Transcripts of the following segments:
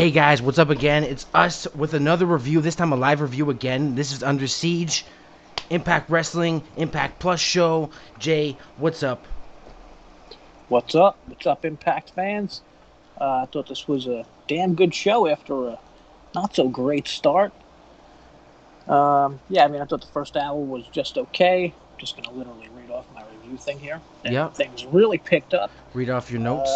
Hey guys, what's up again? It's us with another review, this time a live review again. This is Unde Siege, Impact Wrestling, Impact Plus show. Jay, what's up? What's up? What's up, Impact fans? I thought this was a damn good show after a not-so-great start. I thought the first hour was just okay. Just going to literally read off my review thing here. Yep. Things really picked up. Read off your notes.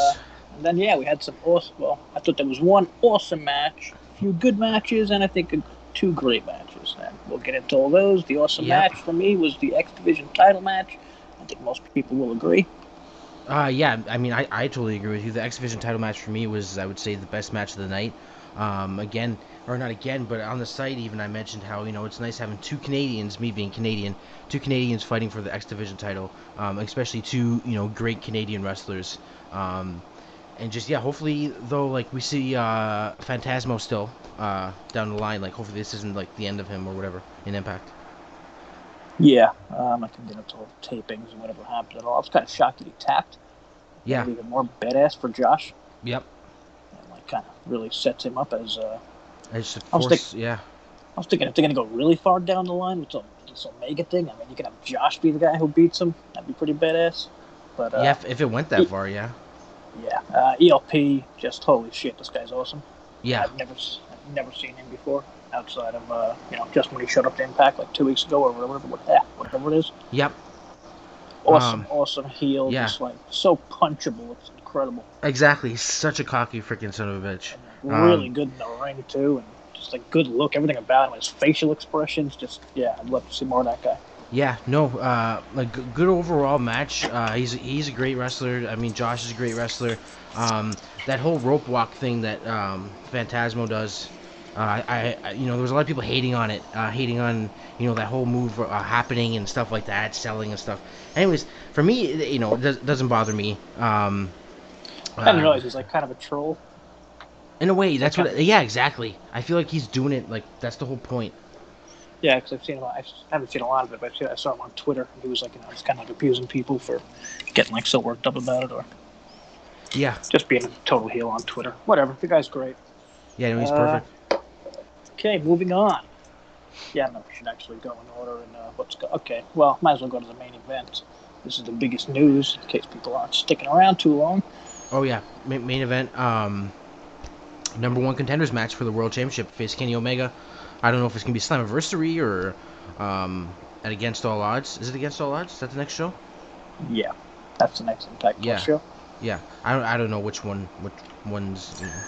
And then, we had some awesome... Well, I thought there was one awesome match, a few good matches, and I think two great matches. And we'll get into all those. The awesome match for me was the X Division title match. I think most people will agree. I totally agree with you. The X Division title match for me was, I would say, the best match of the night. But on the site even I mentioned how, it's nice having two Canadians, me being Canadian, two Canadians fighting for the X Division title, especially two, great Canadian wrestlers. Hopefully, though, we see Phantasmo still down the line. Hopefully this isn't, the end of him or whatever in Impact. Yeah, I can get into all tapings and whatever happened at all. I was kind of shocked that he tapped. Yeah. Even more badass for Josh. Yep. And, kind of really sets him up as I was thinking if they're going to go really far down the line with this Omega thing, you can have Josh be the guy who beats him. That'd be pretty badass. But if it went that far, yeah. Yeah. ELP, just holy shit, this guy's awesome. Yeah. I've never seen him before outside of just when he showed up to Impact 2 weeks ago or whatever it is. Yep. Awesome heel. Yeah. Just so punchable. It's incredible. Exactly. He's such a cocky freaking son of a bitch. Really good in the ring too, and just a good look. Everything about him, his facial expressions. I'd love to see more of that guy. Yeah, no, good overall match. He's a great wrestler. Josh is a great wrestler. That whole rope walk thing that Phantasmo does, there was a lot of people hating on it, hating on that whole move happening and stuff like that, selling and stuff. Anyways, for me, it doesn't bother me. I didn't realize he's kind of a troll. In a way, that's what. Yeah, exactly. I feel like he's doing it. That's the whole point. Yeah, because I've seen him. I haven't seen a lot of it, but I saw him on Twitter. He was he's kind of abusing people for getting so worked up about it, or just being a total heel on Twitter. Whatever. The guy's great. Yeah, he's perfect. Okay, moving on. Yeah, I don't know if we should actually go in order and Okay, well, might as well go to the main event. This is the biggest news in case people aren't sticking around too long. Oh yeah, main event. Number 1 contenders match for the World Championship. Face Kenny Omega. I don't know if it's going to be Slammiversary or at Against All Odds. Is it Against All Odds? Is that the next show? Yeah, that's the next Impact Plus show. Yeah, I don't know which one's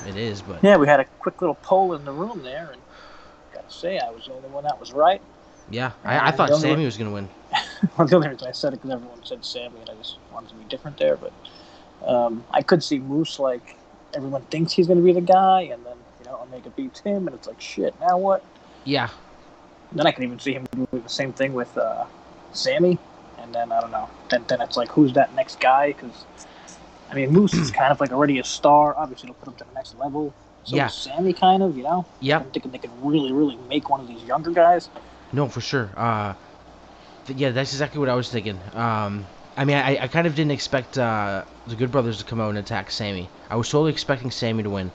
it is, but... Yeah, we had a quick little poll in the room there, and I got to say, I was the only one that was right. Yeah, I thought Sami was going to win. Well, the only reason I said it because everyone said Sami, and I just wanted to be different there, but I could see Moose, everyone thinks he's going to be the guy, and then, Omega beats him, and it's shit, now what? Yeah. Then I can even see him doing the same thing with Sami, and then I don't know. Then it's who's that next guy? Because Moose is kind of already a star. Obviously, it'll put him to the next level. So is Sami kind of, Yeah. I'm thinking they could really, really make one of these younger guys. No, for sure. That's exactly what I was thinking. I kind of didn't expect the Good Brothers to come out and attack Sami. I was totally expecting Sami to win.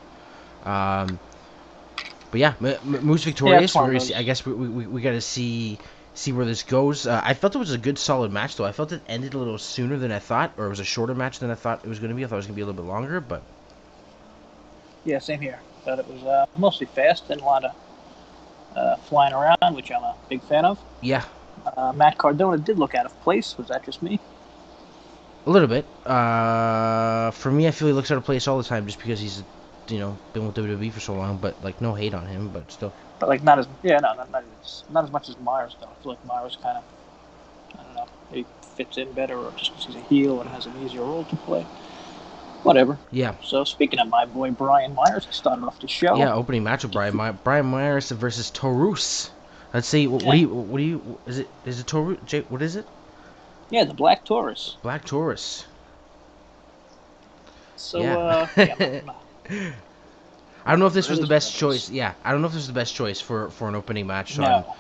But yeah, Moose victorious. I guess we got to see where this goes. I felt it was a good, solid match, though. I felt it ended a little sooner than I thought, or it was a shorter match than I thought it was going to be. I thought it was going to be a little bit longer, but... Yeah, same here. Thought it was mostly fast and a lot of flying around, which I'm a big fan of. Yeah. Matt Cardona did look out of place. Was that just me? A little bit. For me, I feel he looks out of place all the time just because he's... been with WWE for so long, but no hate on him, but still. But not as much as Myers though. I feel like Myers kind of, I don't know, he fits in better, or just because he's a heel and has an easier role to play. Whatever. Yeah. So speaking of my boy Brian Myers, he started off the show. Yeah, opening match with Brian Myers versus Taurus. Let's see. What do you? Is it Taurus? Jay, what is it? Yeah, the Black Taurus. Black Taurus. So I don't know if this was the best choice. Yeah, I don't know if this was the best choice for an opening match. No,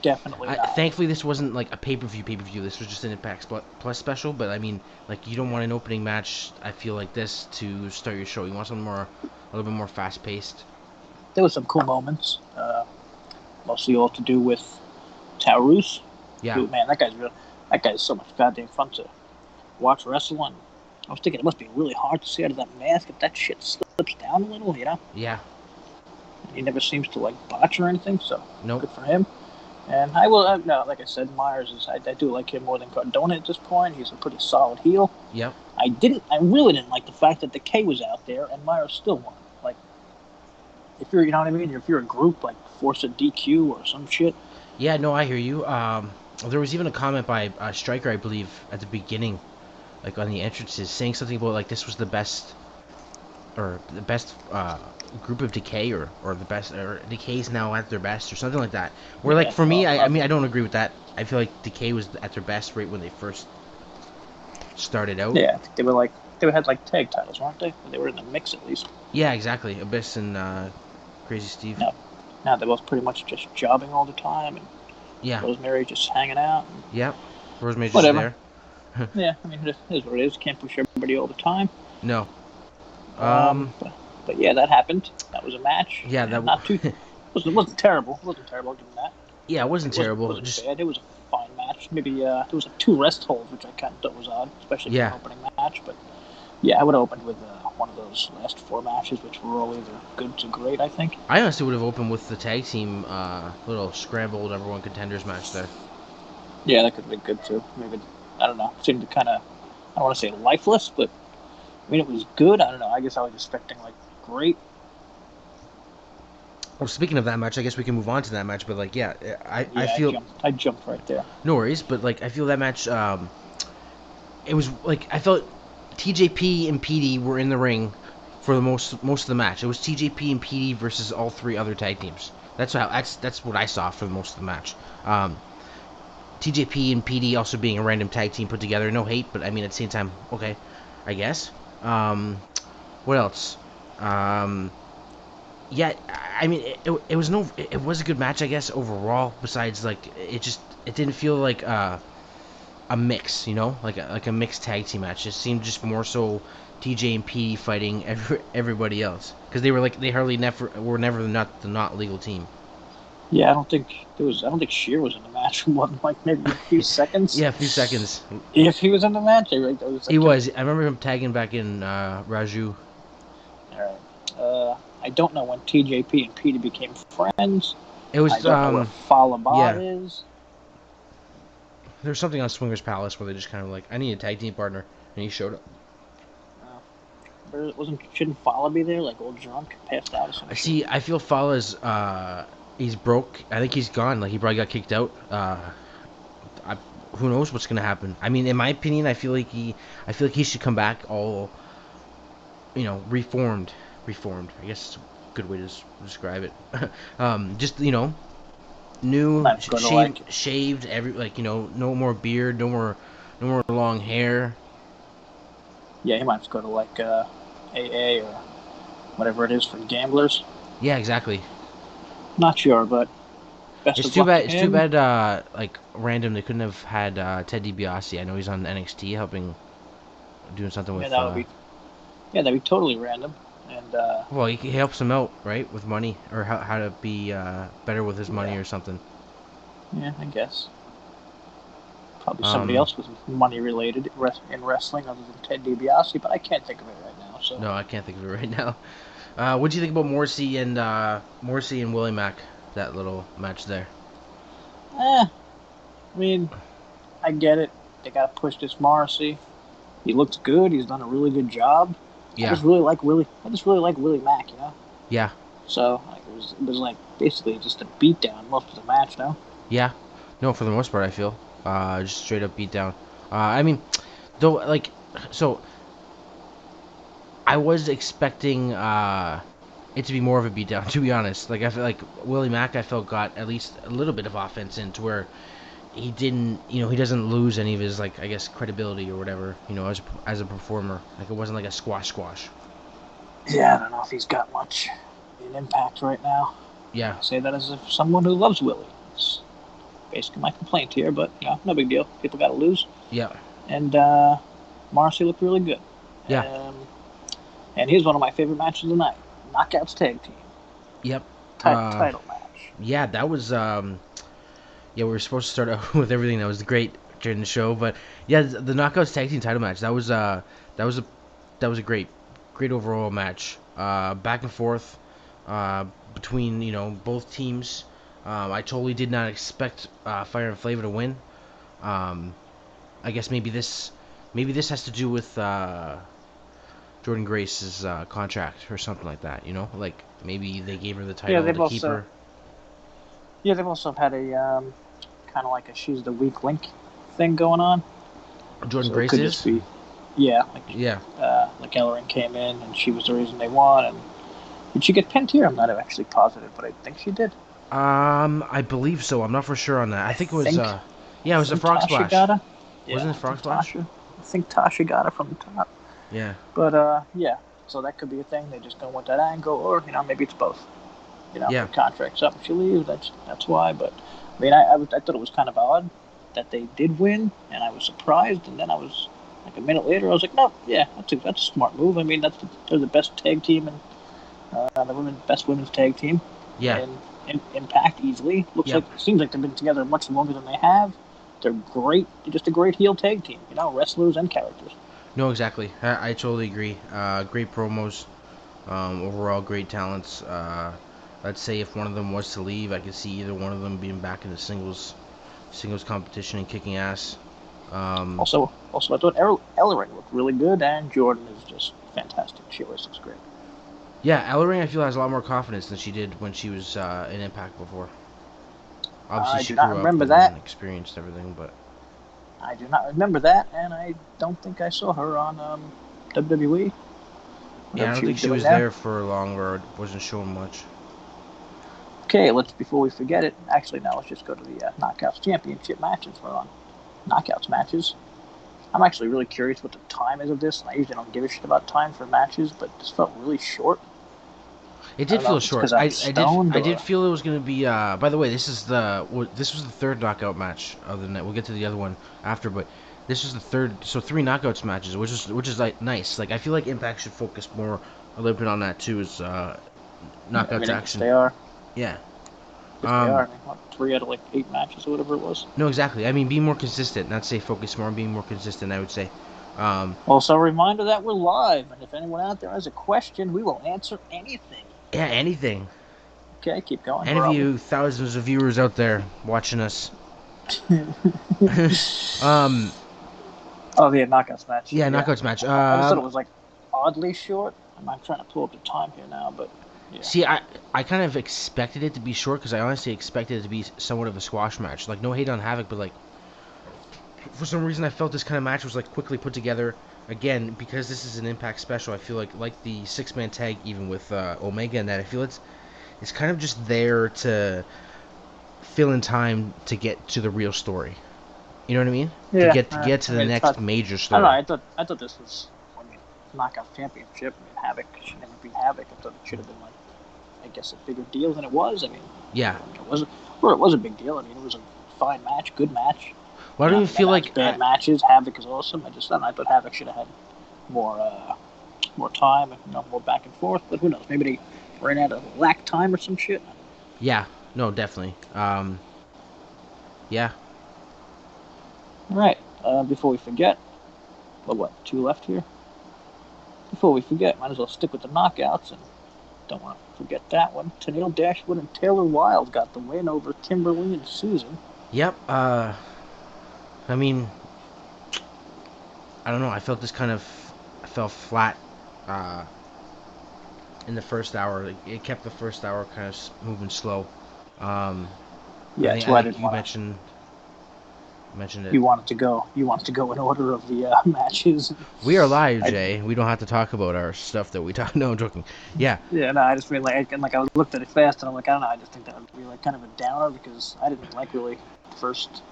definitely not. Thankfully, this wasn't a pay-per-view. This was just an Impact Plus special. But you don't want an opening match. I feel like this to start your show. You want something a little bit more fast-paced. there was some cool moments. Mostly all to do with Taurus. Yeah. Dude, man, that guy's so much goddamn fun to watch wrestle. And I was thinking it must be really hard to see out of that mask if that shit slips down a little, you know? Yeah. And he never seems to like botch or anything, so Nope. good for him. And I will, no, like I said, Myers is, I do like him more than Cardona at this point. He's a pretty solid heel. Yep. I really didn't like the fact that Decay was out there and Myers still won. Like, if you're, you know what I mean? If you're a group, like, force a DQ or some shit. Yeah, no, I hear you. There was even a comment by Stryker, I believe, at the beginning, like on the entrances, saying something about like this was the best group of Decay or the best, or Decay's now at their best or something like that. Where like for me, I mean I don't agree with that. I feel like Decay was at their best right when they first started out. Yeah, I think they had like tag titles, weren't they? They were in the mix at least. Yeah, exactly. Abyss and Crazy Steve. No. Now they're both pretty much just jobbing all the time, and yeah, Rosemary just hanging out. Yep, Rosemary's just there. Yeah, I mean, it is what it is. Can't push everybody all the time. No. But yeah, that happened. That was a match. Yeah, that not too. Wasn't terrible. It wasn't terrible. I'll give them that. Yeah, it wasn't terrible. It wasn't bad. It was a fine match. Maybe there was like 2 rest holds, which I kind of thought was odd, especially for an opening match. But yeah, I would have opened with one of those last 4 matches, which were all either good to great, I think. I honestly would have opened with the tag team little scramble #1 contenders match there. Yeah, that could have been good too. Maybe, I don't know. It seemed to kind of, I don't want to say lifeless, but I mean, it was good. I don't know. I guess I was expecting like great. Well, speaking of that match, I guess we can move on to that match. But like, yeah, I feel I jumped right there. No worries, but like I feel that match. It was like I felt TJP and Petey were in the ring for the most of the match. It was TJP and Petey versus all 3 other tag teams. That's what I saw for most of the match. TJP and Petey also being a random tag team put together. No hate, but I mean at the same time, okay, I guess. What else? Yeah, I mean it was a good match, I guess, overall. Besides, like it didn't feel like a mix, you know, like a mixed tag team match. It seemed just more so TJ and Petey fighting everybody else, because they were never not the not legal team. Yeah, I don't think Shera was in the match for more than like maybe a few seconds. Yeah, a few seconds. If he was in the match, he was. I remember him tagging back in Raju. All right. I don't know when TJP and Petey became friends. It was. I don't know what Falaba is. There was something on Swingers Palace where they just kind of like, I need a tag team partner, and he showed up. Shouldn't Fala be there, like old drunk, passed out or something? See, I feel Fala's he's broke. I think he's gone. Like he probably got kicked out. Who knows what's gonna happen? I mean, in my opinion, I feel like he should come back all, you know, reformed. I guess it's a good way to describe it. Just, you know, new, shaved, you know, no more beard, no more long hair. Yeah, he might just go to like AA or whatever it is for gamblers. Yeah, exactly. Not sure, but it's too bad. Like random, they couldn't have had Ted DiBiase. I know he's on NXT helping, doing something with. That'd be totally random. And well, he helps him out, right, with money, or how to be better with his money or something. Yeah, I guess. Probably somebody else with money related in wrestling other than Ted DiBiase, but I can't think of it right now. So no, I can't think of it right now. What do you think about Morrissey and Willie Mack? That little match there. I mean, I get it. They gotta push this Morrissey. He looks good. He's done a really good job. Yeah. I just really like Willie Mack, you know. Yeah. So like, it was like basically just a beatdown most of the match, no? Yeah. No, for the most part, I feel just straight up beatdown. I mean, though, like, so I was expecting it to be more of a beatdown, to be honest. Like, I feel like Willie Mack, I felt, got at least a little bit of offense in, to where he didn't, you know, he doesn't lose any of his, like, I guess, credibility or whatever, you know, as a performer. Like, it wasn't like a squash. Yeah, I don't know if he's got much in Impact right now. Yeah. I say that as someone who loves Willie. It's basically my complaint here, but, you know, no big deal. People got to lose. Yeah. And Morrissey looked really good. Yeah. And here's one of my favorite matches of the night. Knockouts Tag Team. Yep. Title match. Yeah, that was yeah, we were supposed to start out with everything that was great during the show, but yeah, the Knockouts tag team title match, that was a great overall match. Back and forth between, you know, both teams. I totally did not expect Fire and Flavor to win. I guess maybe this has to do with Jordynne Grace's contract or something like that, you know? Like, maybe they gave her the title to keep her. Yeah, they've also had a kind of like a she's the weak link thing going on. Jordynne Grace is? Yeah. Yeah. Like Ellering came in, and she was the reason they won. And did she get pinned here? I'm not actually positive, but I think she did. I believe so. I'm not for sure on that. I think it was, yeah, it was a frog splash. Got Wasn't it frog splash? I think Tasha got it from the top. Yeah. But, yeah, so that could be a thing. They just go with that angle, or, you know, maybe it's both. You know, the contract's up if she leaves, that's why. But, I mean, I thought it was kind of odd that they did win, and I was surprised, and then I was, like, a minute later, I was like, no, yeah, that's a smart move. I mean, they're the best tag team, and the best women's tag team. Yeah. And Impact easily. It seems like they've been together much longer than they have. They're great. They're just a great heel tag team, you know, wrestlers and characters. No, exactly. I totally agree. Great promos. Overall, great talents. Let's say if one of them was to leave, I could see either one of them being back in the singles competition and kicking ass. Also, I thought Ellering looked really good, and Jordynne is just fantastic. She always looks great. Yeah, Ellering, I feel, has a lot more confidence than she did when she was in Impact before. Obviously, she grew up and experienced everything, but I do not remember that, and I don't think I saw her on WWE. Yeah, I don't think she was there for long, or wasn't showing much. Okay, before we forget it, actually, now let's just go to the Knockouts Championship matches. We're on Knockouts matches. I'm actually really curious what the time is of this, and I usually don't give a shit about time for matches, but this felt really short. It did feel short. I did feel it was going to be. By the way, this was the third knockout match of the night. We'll get to the other one after, but this was the third. So 3 knockouts matches, which is like nice. Like, I feel like Impact should focus more a little bit on that too, as knockouts action. They are. Yeah. They are. I mean, what, 3 out of like 8 matches or whatever it was. No, exactly. I mean, be more consistent. Not say focus more on being more consistent, I would say. Also, a reminder that we're live, and if anyone out there has a question, we will answer anything. Yeah, anything. Okay, keep going. Any of you thousands of viewers out there watching us. Oh, the knockouts match. Yeah, knockouts match. I just thought it was like oddly short. I'm trying to pull up the time here now, but yeah. See, I kind of expected it to be short because I honestly expected it to be somewhat of a squash match. Like, no hate on Havok, but like, for some reason I felt this kind of match was like quickly put together. Again, because this is an Impact Special, I feel like the 6-man tag, even with Omega and that, I feel it's kind of just there to fill in time to get to the real story. You know what I mean? Yeah. To get to the next major story. I don't know. I thought this was Knockout Championship. I mean, Havok should never be Havok. I thought it should have been like, I guess, a bigger deal than it was. I mean, yeah, it was a big deal. I mean, it was a fine match, good match. Well, I don't even feel like bad matches. Havok is awesome. I thought Havok should have had more time, and, you know, more back and forth. But who knows? Maybe they ran out of lack time or some shit. Yeah. No, definitely. Yeah. All right. Before we forget, what 2 left here? Before we forget, might as well stick with the knockouts, and don't want to forget that one. Tenille, Dashwood, and Taylor Wilde got the win over Kimberly and Susan. Yep. I mean, I don't know. I felt this kind of fell flat in the first hour. It kept the first hour kind of moving slow. Yeah, that's why you mentioned it. You wanted to go in order of the matches. We are live, Jay. We don't have to talk about our stuff that we talk. No, I'm joking. Yeah. Yeah, no, I just mean like I looked at it fast, and I'm like, I don't know. I just think that would be like kind of a downer because I didn't like really the first,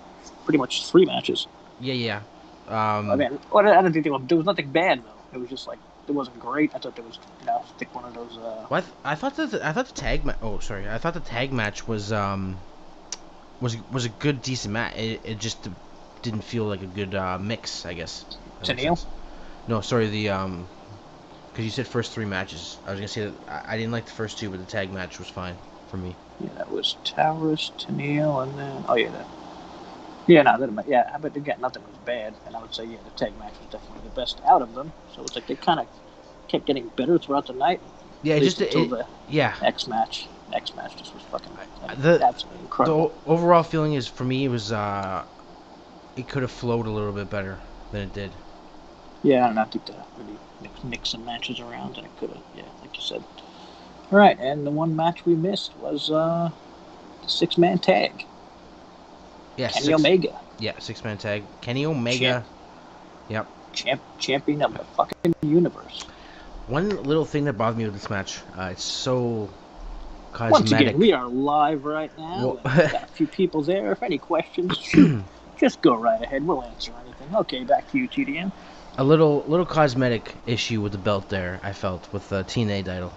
pretty much 3 matches. Yeah. I mean, I don't think there was nothing bad though. It was just like it wasn't great. I thought there was, you know, like one of those. Well, I thought the tag match. Oh, sorry. I thought the tag match was a good, decent match. It just didn't feel like a good mix, I guess. Tenille? No, sorry. The Because you said first 3 matches. I was gonna say that I didn't like the first 2, but the tag match was fine for me. Yeah, that was Taurus, Tenille, and then but again, nothing was bad, and I would say the tag match was definitely the best out of them. So it's like they kind of kept getting better throughout the night. Yeah, until the yeah. X match. Next match just was fucking absolutely The incredible. overall feeling is for me it was it could have flowed a little bit better than it did. Yeah, I don't know. I think to really mix some matches around, and it could have, like you said. All right, and the one match we missed was the 6-man tag. Yeah, Kenny Omega. Yeah, 6-man tag. Kenny Omega. Yep. Champion of the fucking universe. One little thing that bothered me with this match, it's so cosmetic. Once again, we are live right now. Well, we got a few people there. If any questions, just go right ahead. We'll answer anything. Okay, back to you, TDM. A little cosmetic issue with the belt there, I felt, with the TNA title.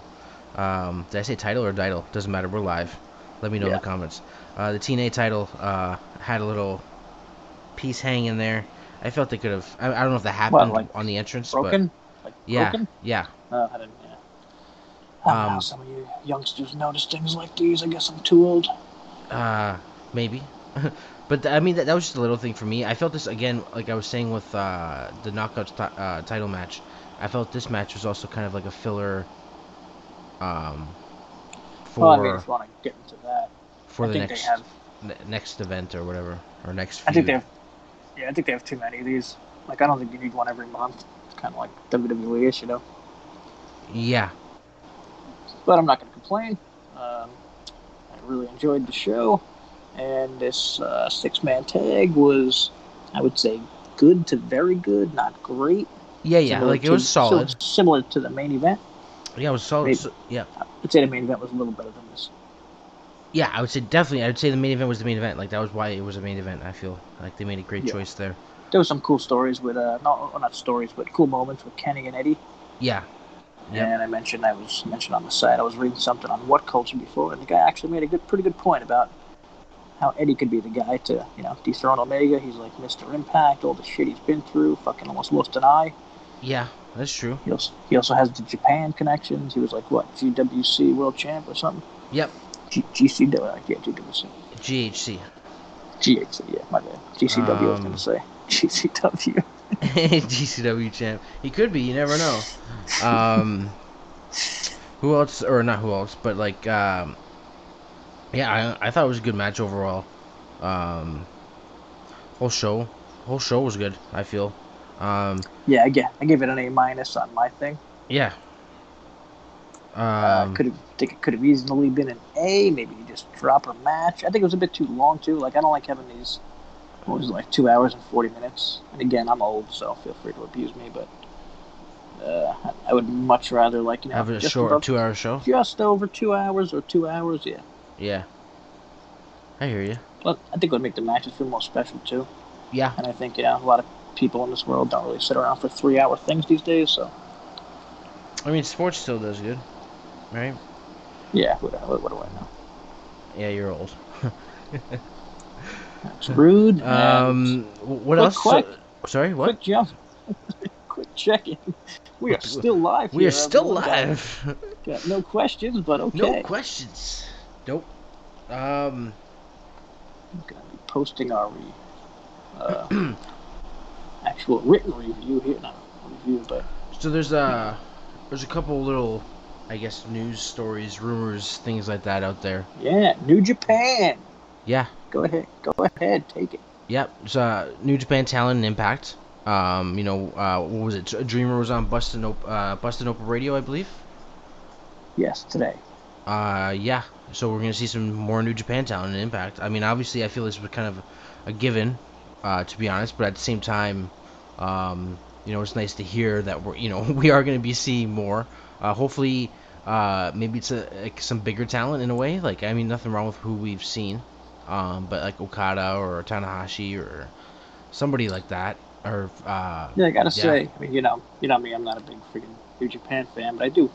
Did I say title or title? Doesn't matter. We're live. Let me know in the comments. The TNA title had a little piece hanging there. I felt they could have. I don't know if that happened on the entrance. Broken? But broken? Yeah. I didn't. Yeah. I don't know how some of you youngsters notice things like these. I guess I'm too old. Maybe. But I mean, that was just a little thing for me. I felt this again, like I was saying with the Knockouts title match. I felt this match was also kind of like a filler. I mean, if you want to get into that, for the next event or whatever, or next feud. I think they have too many of these. Like, I don't think you need one every month. It's kind of like WWE-ish, Yeah. But I'm not going to complain. I really enjoyed the show. And this 6-man tag was, I would say, good to very good, not great. Yeah, like it was solid. Similar to the main event. Yeah, it was solid. Yeah. I'd say the main event was a little better than this. Yeah, I would say definitely. I would say the main event was the main event. Like, that was why it was a main event. I feel like they made a great choice there. There was some cool stories with, not stories, but cool moments with Kenny and Eddie. Yeah. Yep. And I mentioned on the site, I was reading something on What Culture before, and the guy actually made a pretty good point about how Eddie could be the guy to, dethrone Omega. He's like Mr. Impact, all the shit he's been through, fucking almost lost an eye. Yeah, that's true. He also has the Japan connections. He was like, what, GWC World Champ or something? Yep. GCW, GWC. GHC, yeah, my bad. GCW, I was going to say. GCW. GCW champ. He could be, you never know. Who else, or not who else, but like, I thought it was a good match overall. Whole show was good, I feel. I gave it an A- on my thing. Yeah. Could have easily been an A. Maybe you just drop a match. I think it was a bit too long too. Like, I don't like having these. What was it, like 2 hours and 40 minutes? And again, I'm old, so feel free to abuse me. But I would much rather have a short 2-hour show. Just over 2 hours or 2 hours, yeah. Yeah. I hear you. But I think it would make the matches feel more special too. Yeah. And I think a lot of people in this world don't really sit around for 3-hour things these days. So. I mean, sports still does good, right? Yeah. What do I know? Yeah, you're old. That's rude. What else? Sorry, what? Quick jump. Quick check-in. We are still live. We are still live. Got no questions, but okay. No questions. Nope. I'm gonna be posting our actual written review here. Not review, but so there's a couple little, I guess, news stories, rumors, things like that out there. Yeah, New Japan. Yeah. Go ahead, take it. Yep. It's New Japan talent and Impact. What was it? Dreamer was on Bustin' Open Radio, I believe. Yes, today. Yeah. So we're gonna see some more New Japan talent and Impact. I mean, obviously, I feel this was kind of a given, to be honest. But at the same time, it's nice to hear that we are gonna be seeing more. Hopefully, maybe it's some bigger talent in a way. Like, I mean, nothing wrong with who we've seen. But like Okada or Tanahashi or somebody like that, or I gotta say, I mean, you know me, I'm not a big freaking New Japan fan, but I do.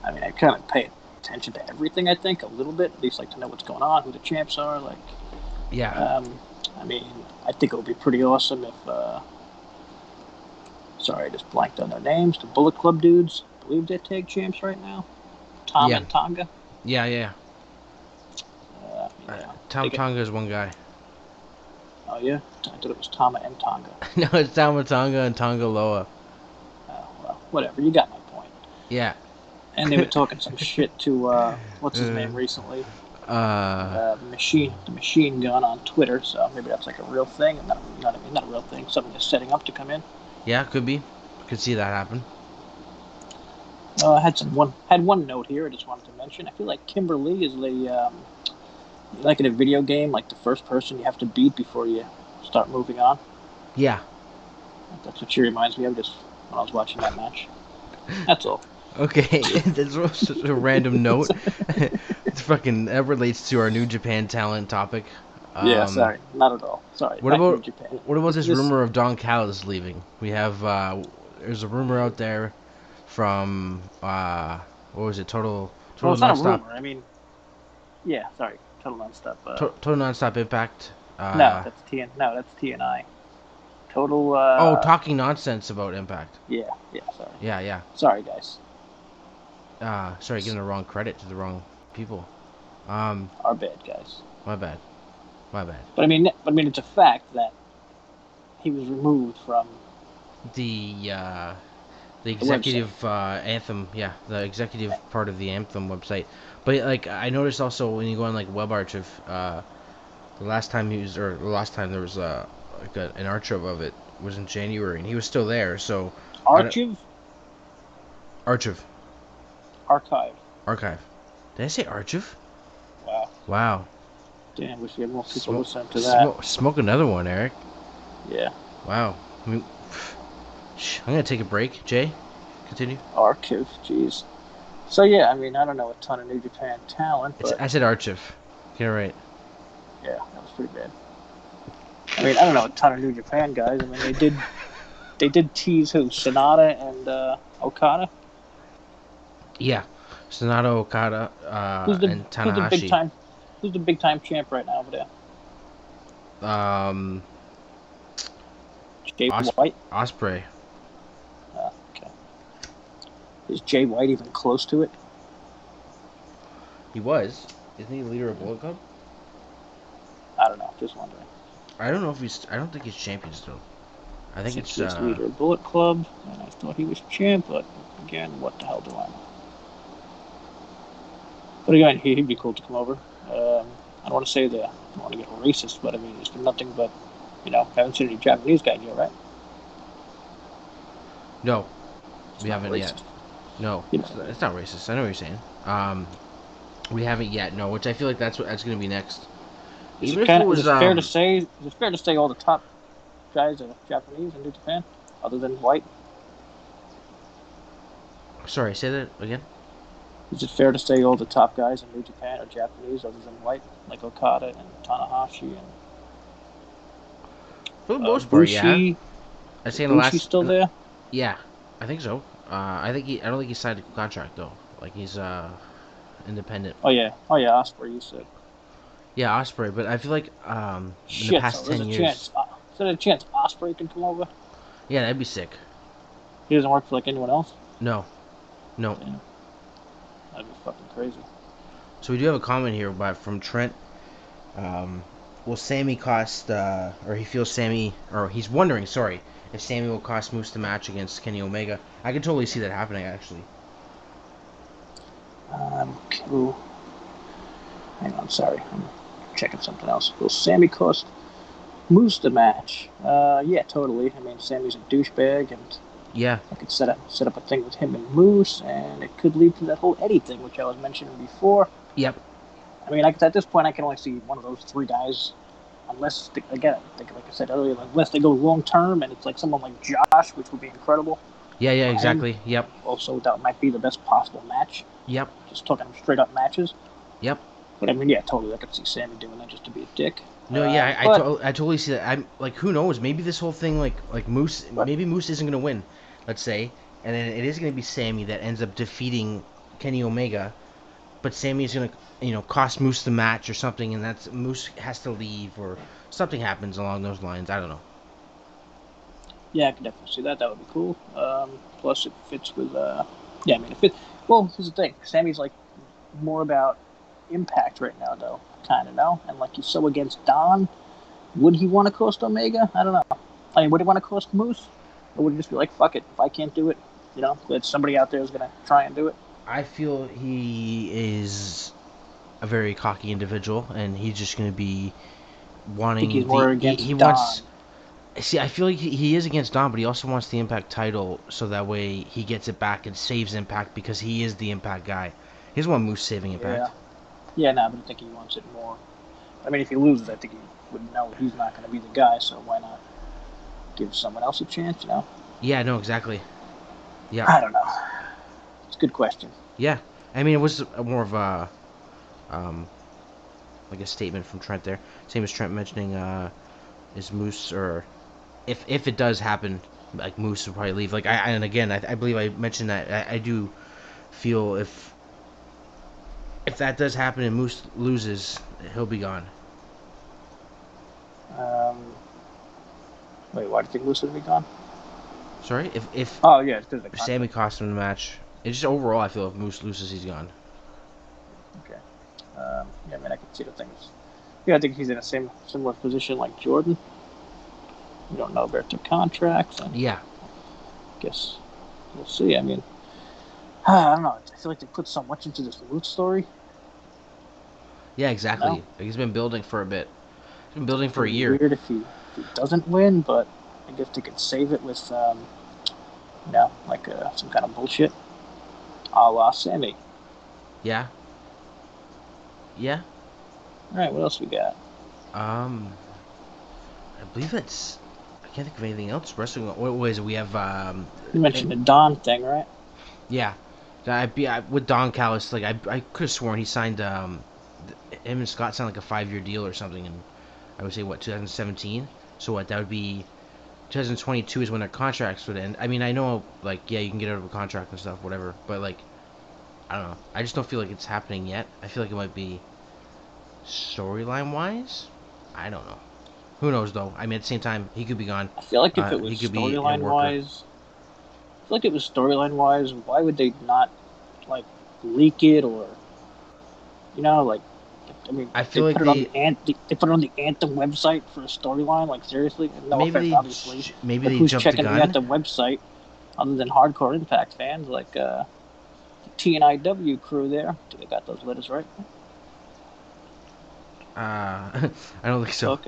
I mean, I kind of pay attention to everything. I think a little bit, at least, like to know what's going on, who the champs are, like. Yeah. I mean, I think it would be pretty awesome if. Sorry, I just blanked on their names. The Bullet Club dudes, believe they're tag champs right now. Tom Yeah. and Tonga. Yeah. Tom Tonga is one guy. Oh yeah, I thought it was Tama and Tonga. No, it's Tama Tonga and Tonga Loa. Oh well, whatever. You got my point. Yeah. And they were talking some shit to what's his name recently? The machine gun on Twitter. So maybe that's like a real thing. Not a real thing. Something they're setting up to come in. Yeah, could be. Could see that happen. I had one note here I just wanted to mention. I feel like Kimber is like in a video game, like the first person you have to beat before you start moving on. Yeah. That's what she reminds me of just when I was watching that match. That's all. Okay, that's such a random note. That relates to our New Japan talent topic. Yeah, sorry, not at all. Sorry. What about this rumor of Don Callis leaving? We have there's a rumor out there from what was it? Total it's not a Nonstop. rumor. I mean, yeah, sorry, Total Nonstop. Total Nonstop Impact. No, that's TNI. Total. Talking nonsense about Impact. Yeah, sorry. Yeah. Sorry, guys. Sorry, giving the wrong credit to the wrong people. Our bad, guys. My bad. But I mean, it's a fact that he was removed from the executive Anthem. Yeah, the executive part of the Anthem website. But like, I noticed also when you go on like Web Archive, the last time there was an archive of it was in January, and he was still there. So archive. Archive. Did I say archive? Wow. Damn, wish we had more people listening to that. Smoke another one, Eric. Yeah. Wow. I mean, I'm gonna take a break. Jay, continue. Archive, jeez. So yeah, I mean, I don't know a ton of New Japan talent, but I said archive. You're right. Yeah, that was pretty bad. I mean, I don't know a ton of New Japan guys. I mean, they did tease who? Sonata and Okada. Yeah, Sonata, Okada, and Tanahashi. Who's the big time champ right now over there? Jay White. Ospreay. Okay. Is Jay White even close to it? He was. Isn't he the leader of Bullet Club? I don't know. Just wondering. I don't know if he's. I don't think he's champion still. I think it's leader of Bullet Club, and I thought he was champ, but again, what the hell do I know? But again, he'd be cool to come over. I don't want to say that I don't want to get racist, but I mean, there's been nothing but, haven't seen any Japanese guys yet, right? No, we haven't yet. No, it's not racist. I know what you're saying. We haven't yet. No, which I feel like that's going to be next. Is it fair to say all the top guys are Japanese in New Japan, other than White? Sorry, say that again. Is it fair to say all the top guys in New Japan are Japanese, other than White, like Okada and Tanahashi and? For the most part, Bushi, yeah. I say in the last. Still there? Yeah, I think so. I don't think he signed a contract though. Like he's independent. Oh yeah, Ospreay, you said. Yeah, Ospreay, but I feel like in the past 10 years. Is there a chance Ospreay can come over? Yeah, that'd be sick. He doesn't work for like anyone else? No. Damn. That'd be fucking crazy. So we do have a comment here from Trent. Will Sami cost, or he feels Sami, or he's wondering, sorry, if Sami will cost Moose the match against Kenny Omega. I can totally see that happening, actually. Cool. Hang on, sorry. I'm checking something else. Will Sami cost Moose the match? Yeah, totally. I mean, Sami's a douchebag, and yeah, I could set up a thing with him and Moose, and it could lead to that whole Eddie thing, which I was mentioning before. Yep. I mean, at this point, I can only see one of those three guys, unless, again, like I said earlier, unless they go long term, and it's like someone like Josh, which would be incredible. Yeah, exactly. Yep. Also, that might be the best possible match. Yep. Just talking straight up matches. Yep. But I mean, yeah, totally. I could see Sami doing that just to be a dick. No, yeah, I totally see that. I'm like, who knows? Maybe this whole thing, like Moose, maybe Moose isn't gonna win, let's say, and then it is gonna be Sami that ends up defeating Kenny Omega, but Sami is gonna, cost Moose the match or something, and that's Moose has to leave or something happens along those lines. I don't know. Yeah, I can definitely see that. That would be cool. Plus, it fits with Yeah, I mean, well, here's the thing. Sami's like more about Impact right now, though. Kind of, no? And like he's so against Don. Would he want to coast Omega? I don't know. I mean, would he want to coast Moose? Or would he just be like, fuck it, if I can't do it, that somebody out there is going to try and do it? I feel he is a very cocky individual, and he's just going to be wanting... I think he's more against Don. Wants... See, I feel like he is against Don, but he also wants the Impact title, so that way he gets it back and saves Impact, because he is the Impact guy. He doesn't want Moose saving Impact. Yeah, no, but I think he wants it more. I mean, if he loses, I think he would know he's not going to be the guy, so why not give someone else a chance, Yeah, no, exactly. Yeah. I don't know. It's a good question. Yeah. I mean, it was more of a, like a statement from Trent there. Same as Trent mentioning, is Moose, or if it does happen, like Moose will probably leave. Like, and again, I believe I mentioned that I do feel if that does happen and Moose loses, he'll be gone. Wait, why do you think Moose would be gone? Sorry, if oh yeah, it's because of the Sami cost him the match. It's just overall, I feel if Moose loses, he's gone. Okay. Yeah, I mean, I can see the things. Yeah, I think he's in a similar position like Jordynne. We don't know about their contracts. And yeah. I guess we'll see. I mean, I don't know. I feel like they put so much into this Moose story. Yeah, exactly. Like, he's been building for a bit. He's been building for a year. Weird if he doesn't win, but I guess they could save it with, like some kind of bullshit, a la Sami. Yeah. Yeah. All right, what else we got? I believe it's. I can't think of anything else. Wrestling. What is it? We have. You mentioned the Don thing, right? Yeah. With Don Callis, like I could have sworn he signed. Him and Scott signed like a 5-year deal or something, and I would say 2017. So what? That would be 2022 is when their contracts would end. I mean, I know, like, yeah, you can get out of a contract and stuff, whatever, but like, I don't know. I just don't feel like it's happening yet. I feel like it might be storyline wise. I don't know. Who knows though? I mean, at the same time, he could be gone. I feel like if it was storyline wise, why would they not like leak it or like? I mean, I feel like they put it on the Anthem website for a storyline. Like seriously, no offense, obviously. Maybe they who's jumped checking the gun? the Anthem website other than hardcore Impact fans like the TNIW crew there? Do they got those letters right? I don't think so.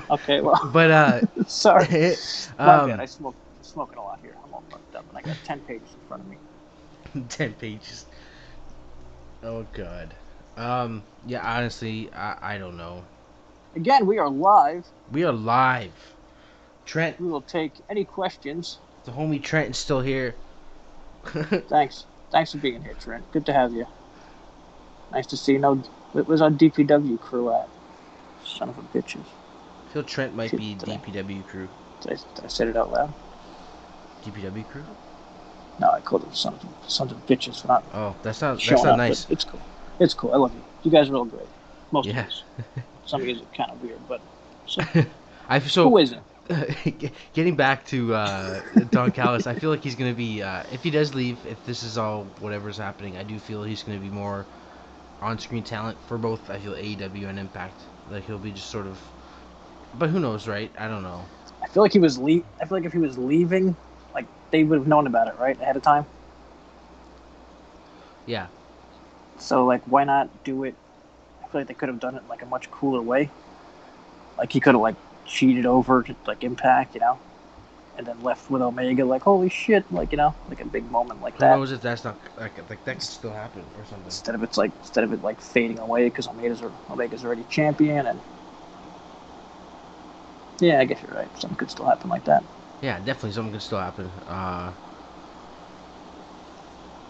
Okay, well. But sorry. My bad. I'm smoking a lot here. I'm all fucked up, and I got 10 pages in front of me. 10 pages. Oh god. Yeah, honestly, I don't know. Again, we are live. We are live. Trent. We will take any questions. The homie Trent is still here. Thanks for being here, Trent. Good to have you. Nice to see you. It was our DPW crew at. Son of a bitches. I feel Trent might be DPW crew. Did I say it out loud? DPW crew? No, I called them sons of bitches for not. Oh, that's not nice. It's cool. It's cool. I love you. You guys are all great. Most of us. Some of you are kind of weird, but who isn't? Getting back to Don Callis, I feel like he's gonna be if he does leave, if this is all whatever's happening, I do feel he's gonna be more on-screen talent for both. I feel AEW and Impact. Like he'll be just sort of, but who knows, right? I don't know. I feel like I feel like if he was leaving, like they would have known about it, right, ahead of time. Yeah. So like, why not do it? I feel like they could have done it in like a much cooler way. Like he could have like cheated over to like Impact, and then left with Omega. Like holy shit, like like a big moment like that. Who knows if that's not like that could still happen or something. Instead of it like fading away because Omega's already champion, and yeah, I guess you're right. Something could still happen like that. Yeah, definitely something could still happen.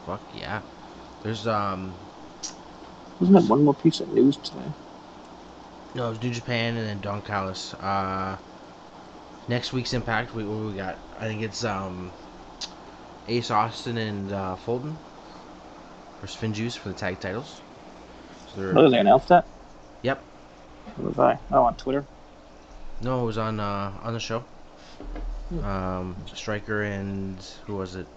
Fuck yeah. There's Wasn't there one more piece of news today? No, it was New Japan and then Don Callis. Next week's Impact, what we got? I think it's Ace Austin and Fulton versus Finn Juice for the tag titles. So did they announce that? Yep. Where was I? Oh, on Twitter. No, it was on the show. Striker and who was it?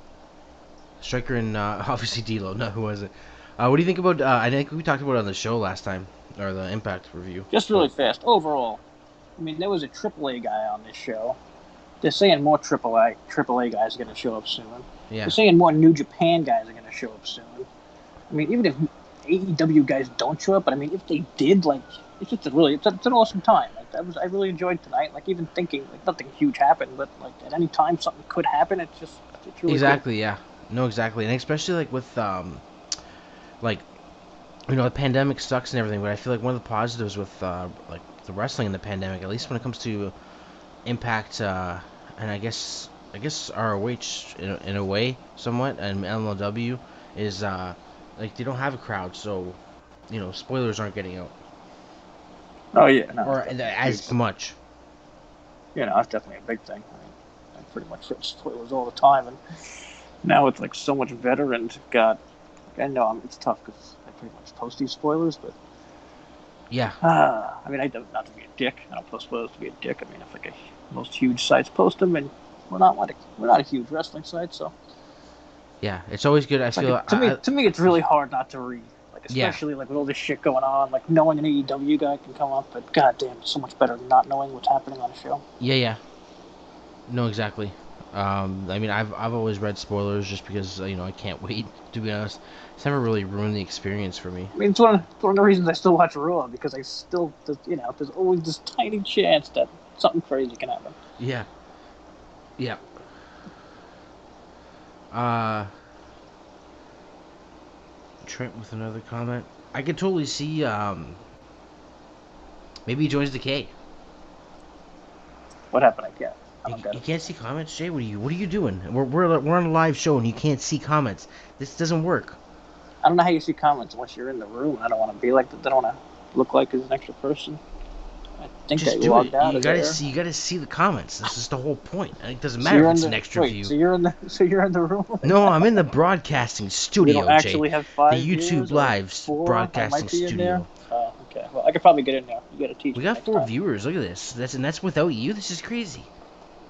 Striker and obviously D'Lo. No, who was it? What do you think about? I think we talked about it on the show last time, or the Impact review. Just really fast. Overall, I mean, there was a AAA guy on this show. They're saying more AAA guys are going to show up soon. Yeah. They're saying more New Japan guys are going to show up soon. I mean, even if AEW guys don't show up, but I mean, if they did, like, it's just it's an awesome time. Like, I really enjoyed tonight. Like, even thinking, like, nothing huge happened, but like at any time something could happen. It's really exactly cool. Yeah. No, exactly, and especially like with like, you know, the pandemic sucks and everything, but I feel like one of the positives with like the wrestling in the pandemic, at least when it comes to Impact, and I guess ROH in a way somewhat, and MLW is like they don't have a crowd, so you know, spoilers aren't getting out. Oh yeah, no, or as much. You know, that's definitely a big thing. I mean, I pretty much rip spoilers all the time, and now it's like so much better. And God, I know it's tough because I pretty much post these spoilers, but yeah. I mean, I don't, not to be a dick. I don't post spoilers to be a dick. I mean, if like most huge sites post them, and we're not a huge wrestling site, so yeah, it's always good. I feel to me, it's really hard not to read. Like, especially like with all this shit going on, like knowing an AEW guy can come up, but goddamn, it's so much better than not knowing what's happening on the show. Yeah. No, exactly. I mean, I've always read spoilers just because you know I can't wait. To be honest, it's never really ruined the experience for me. I mean, it's one of the reasons I still watch Raw, because I still, you know, there's always this tiny chance that something crazy can happen. Yeah. Trent with another comment. I could totally see. Maybe he joins Decay. What happened? I can't. You can't see comments, Jay. What are you doing? We're on a live show and you can't see comments. This doesn't work. I don't know how you see comments unless you're in the room. I don't want to be like that. I don't want to look like an extra person. I think just I logged out. You gotta see the comments. This is the whole point. It doesn't So matter if it's an extra view. So you're in the room. No, I'm in the broadcasting studio, you don't actually Jay. Have 5 the YouTube Live broadcasting studio. Oh, okay. Well, I could probably get in there. You gotta teach. We got 4 viewers. Look at this. That's without you. This is crazy.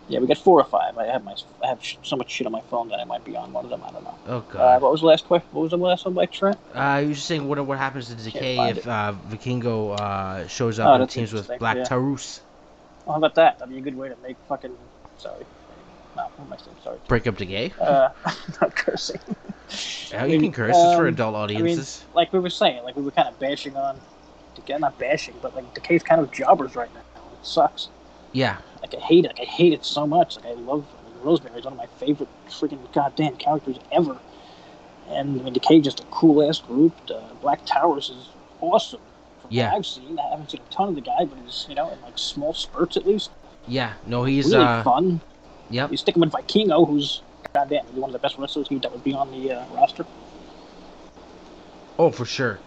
Yeah, we got 4 or 5. I have so much shit on my phone that I might be on one of them. I don't know. Oh god. What was the last question? What was the last one by Trent? You were just saying what happens to Decay if Vikingo shows up and teams with Black Taurus. Well, how about that? That'd be a good way to make fucking. Sorry. No, what am I saying? Sorry. Break up Decay? Not cursing. Yeah, you can curse. It's for adult audiences. I mean, like we were saying, like we were kind of bashing on Decay. Not bashing, but like Decay's kind of jobbers right now. It sucks. Yeah. Like I hate it. Like I hate it so much. Like I love. Rosemary is one of my favorite freaking goddamn characters ever. And I mean, Decay just a cool ass group. Black Taurus is awesome. From what I've seen, I haven't seen a ton of the guy, but he's in like small spurts at least. Yeah. No, he's really fun. Yep. You stick him with Vikingo, who's goddamn one of the best wrestlers that would be on the roster. Oh, for sure.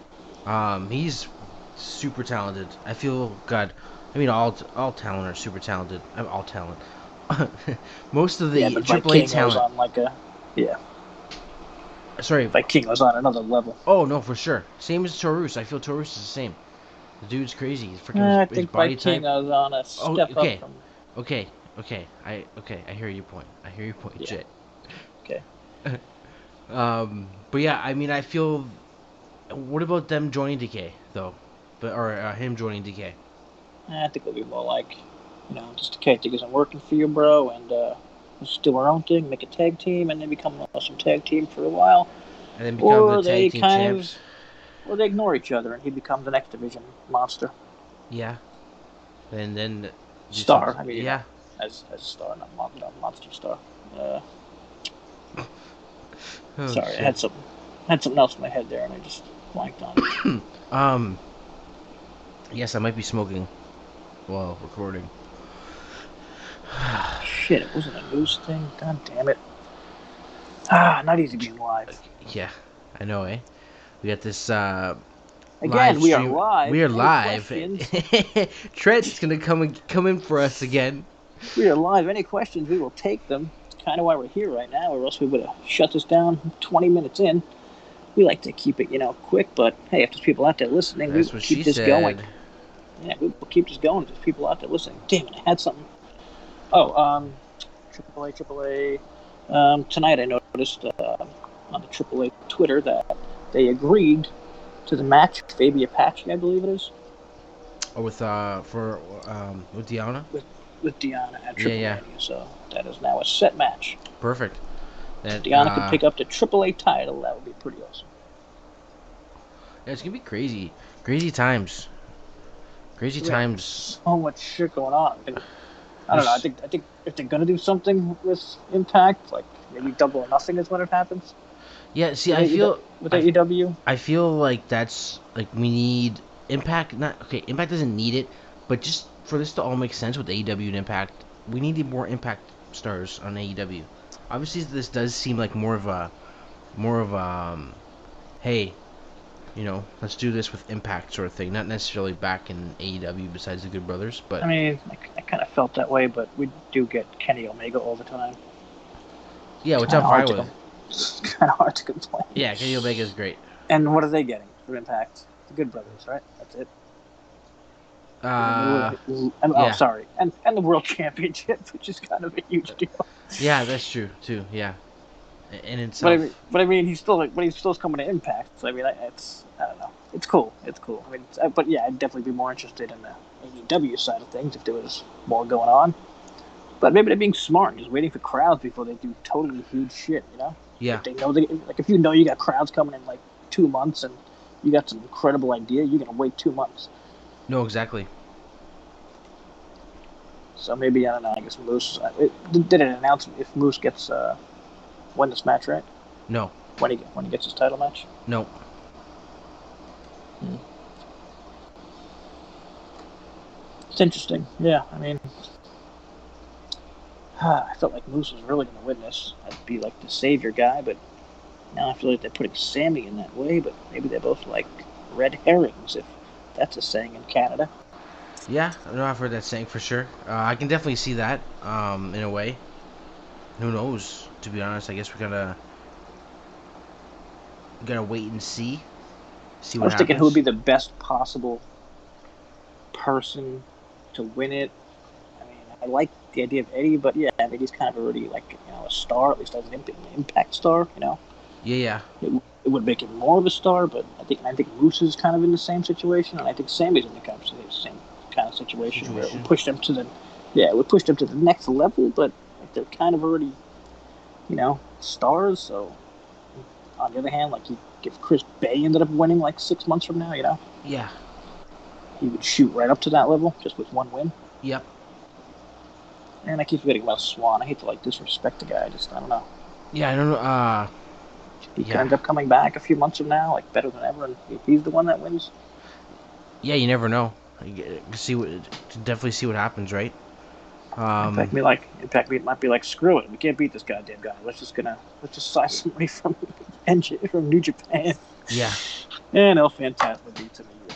He's super talented. I feel God. I mean, all talent are super talented. I'm all talent. Most of the AAA talent. On like a, Sorry. Vikingo's on another level. Oh no, for sure. Same as Taurus. I feel Taurus is the same. The dude's crazy. He's freaking his body type. Vikingo's on a step up from. Okay. I hear your point. Jay. Okay. But yeah, I mean, I feel. What about them joining Decay though? Or him joining Decay? I think it'll be more like, just Decay. I think isn't working for you, bro, and just do our own thing, make a tag team, and then become an awesome tag team for a while. And then become the tag team champs. Or they ignore each other, and he becomes the next division monster. Yeah. And then. Star. I mean, yeah. As Star, not Monster Star. Sorry, shit. I had something else in my head there, and I just blanked on it. Yes, I might be smoking while recording. Shit, it wasn't a news thing. God damn it. Not easy being live. Yeah, I know, eh? We got this again, we are live. We are live. Trent's gonna come in for us again. We are live. Any questions, we will take them. It's kind of why we're here right now, or else we would have shut this down 20 minutes in. We like to keep it, quick, but hey, if there's people out there listening, we will keep this going. Yeah, we will keep this going if there's people out there listening. Damn it, I had something. Oh, AAA. Tonight I noticed on the AAA Twitter that they agreed to the match, Fabi Apache, I believe it is. Oh, with Deonna? With Deonna at Yeah, AAA. yeah. So that is now a set match. Perfect. That, Deonna could pick up the AAA title. That would be pretty awesome. Yeah, it's gonna be crazy. Crazy times. Crazy times. So much shit going on. I don't know. I think if they're gonna do something with Impact, like maybe Double or Nothing is when it happens. Yeah, see, with I feel with AEW. I feel like that's like we need Impact. Not okay. Impact doesn't need it, but just for this to all make sense with AEW and Impact, we need more Impact stars on AEW. Obviously, this does seem like more of a hey, you know, let's do this with Impact sort of thing. Not necessarily back in AEW besides the Good Brothers, but I mean, I kind of felt that way, but we do get Kenny Omega all the time. Yeah, which I'm fine with. It's kind of hard to complain. Yeah, Kenny Omega is great. And what are they getting from Impact? The Good Brothers, right? That's it. Yeah. Sorry, and the World Championship, which is kind of a huge deal. Yeah, that's true too. Yeah, in itself. But I mean, he's still coming to Impact. So I mean, I don't know. It's cool. I mean, but yeah, I'd definitely be more interested in the AEW side of things if there was more going on. But maybe they're being smart, just waiting for crowds before they do totally huge shit. You know? Yeah. If they know if you know you got crowds coming in like 2 months and you got some incredible idea, you're gonna wait 2 months. No, exactly. So maybe, I don't know, I guess Moose... did it announce if Moose gets win this match, right? No. When he gets his title match? No. It's interesting. Yeah, I mean... I felt like Moose was really going to win this. I'd be like the savior guy, but now I feel like they're putting Sami in that way, but maybe they're both like red herrings, if that's a saying in Canada. Yeah, I know I've heard that saying for sure. I can definitely see that, in a way. Who knows? To be honest, I guess we gotta wait and see. See what happens. I was thinking who would be the best possible person to win it. I mean, I like the idea of Eddie, but yeah, Eddie's kind of already like, you know, a star, at least as an Impact star, you know. Yeah. It would make him more of a star, but I think Moose is kind of in the same situation, and I think Sami's in the same kind of situation where it would push them to the next level, but like, they're kind of already, you know, stars. So on the other hand, like if Chris Bay ended up winning like 6 months from now, you know, yeah, he would shoot right up to that level just with one win. Yep. And I keep forgetting about Swan. I hate to like disrespect the guy. I don't know. Yeah, I don't know. He could end up coming back a few months from now, like better than ever, and he's the one that wins. Yeah, you never know. Definitely see what happens, right? Impact might be like, screw it, we can't beat this goddamn guy. Let's just sign somebody from New Japan. Yeah. And El Phantasmo beats him a year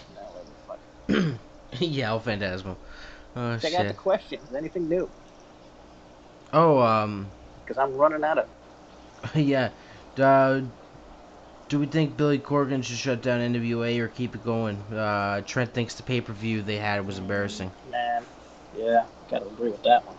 from now. Yeah, El Phantasmo. Oh, Check out the questions. Anything new? Oh, because I'm running out of. Yeah. Do we think Billy Corgan should shut down NWA or keep it going? Trent thinks the pay-per-view they had was embarrassing. Man, yeah, gotta agree with that one.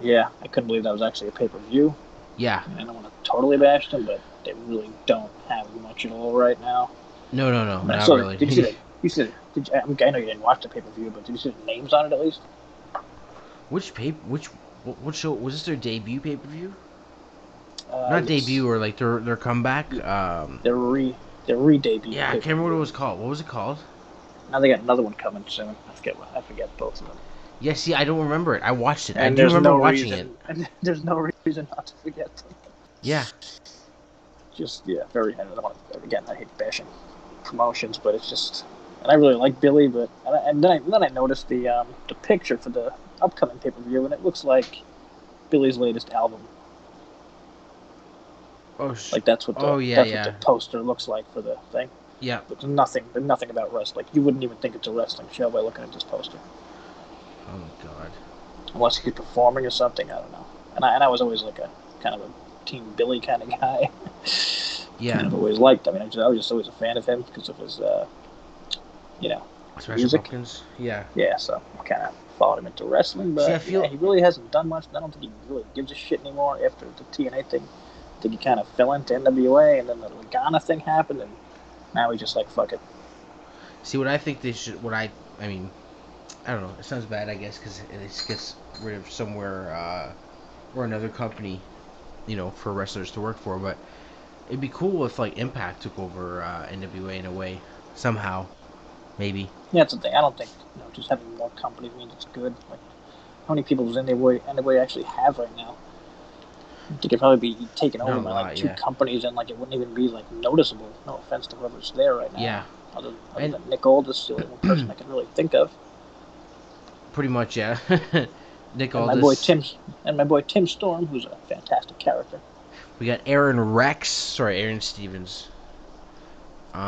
Yeah, I couldn't believe that was actually a pay-per-view. Yeah. I don't want to totally bash them, but they really don't have much at all right now. No, not really. Did you see it? I know you didn't watch the pay-per-view, but did you see the names on it at least? What show was this? Their debut pay-per-view? Not debut, or like their comeback. Their re-debut. Yeah, I can't remember what it was called. What was it called? Now they got another one coming soon. I forget both of them. Yeah, see, I don't remember it. I watched it. And I do remember watching it. And there's no reason not to forget them. Yeah. Just very. I don't want to, again, I hate bashing promotions, but it's just. And I really like Billy, but then I noticed the picture for the upcoming pay-per-view, and it looks like Billy's latest album. Oh, like that's what what the poster looks like for the thing. Yeah. But there's nothing about wrestling. You wouldn't even think it's a wrestling show by looking at this poster. Oh my god. Unless he's performing or something, I don't know. And I was always like a kind of a Team Billy kind of guy. Yeah. Kind of always liked. I mean, I was just always a fan of him because of his, music. Pumpkins. Yeah. Yeah, so I kind of followed him into wrestling, but he really hasn't done much. I don't think he really gives a shit anymore after the TNA thing think he kind of fell into NWA, and then the Lagana thing happened, and now he's just like, fuck it. See, what I think they should, I mean, I don't know, it sounds bad, I guess, because it just gets rid of somewhere, or another company, you know, for wrestlers to work for, but it'd be cool if, like, Impact took over NWA in a way, somehow, maybe. Yeah, that's the thing. I don't think, just having more companies means it's good. Like, how many people does NWA actually have right now? I think it'd probably be taken over by like two companies, and like it wouldn't even be like noticeable. No offense to whoever's there right now. Yeah. Other than Nick Aldis, the only one person I can really think of. Pretty much, yeah. Nick and Aldis. My boy Tim Storm, who's a fantastic character. We got Aaron Stevens.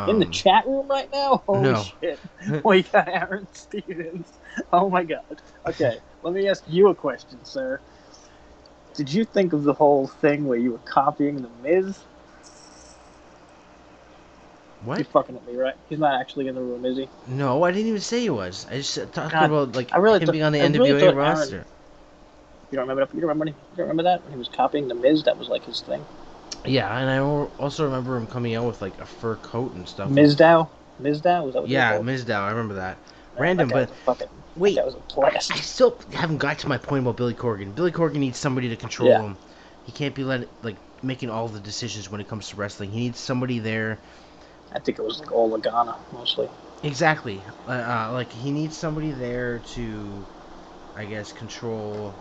In the chat room right now? Holy shit. We got Aaron Stevens. Oh my god. Okay, let me ask you a question, sir. Did you think of the whole thing where you were copying The Miz? What? You're fucking with me, right? He's not actually in the room, is he? No, I didn't even say he was. I just talking about like him being on the NWA roster. Aaron, you don't remember that when he was copying The Miz? That was like his thing. Yeah, and I also remember him coming out with like a fur coat and stuff. Mizdow? Was that what Mizdow. I remember that. Random, but wait, that was a blast. I still haven't got to my point about Billy Corgan. Billy Corgan needs somebody to control him. He can't be making all the decisions when it comes to wrestling. He needs somebody there. I think it was like all Lagana mostly. Exactly. Like he needs somebody there to, I guess, control.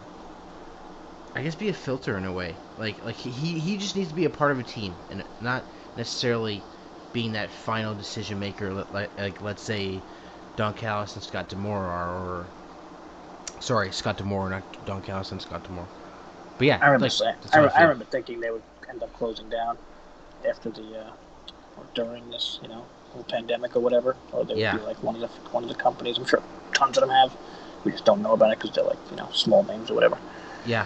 I guess be a filter in a way. Like he just needs to be a part of a team and not necessarily being that final decision maker. Like let's say Don Callis and Scott D'Amore are, or sorry, Scott D'Amore, not Don Callis and Scott D'Amore. But yeah, I remember thinking they would end up closing down after the or during this, whole pandemic or whatever, or they would be like one of the companies. I'm sure tons of them have. We just don't know about it because they're like small names or whatever. Yeah.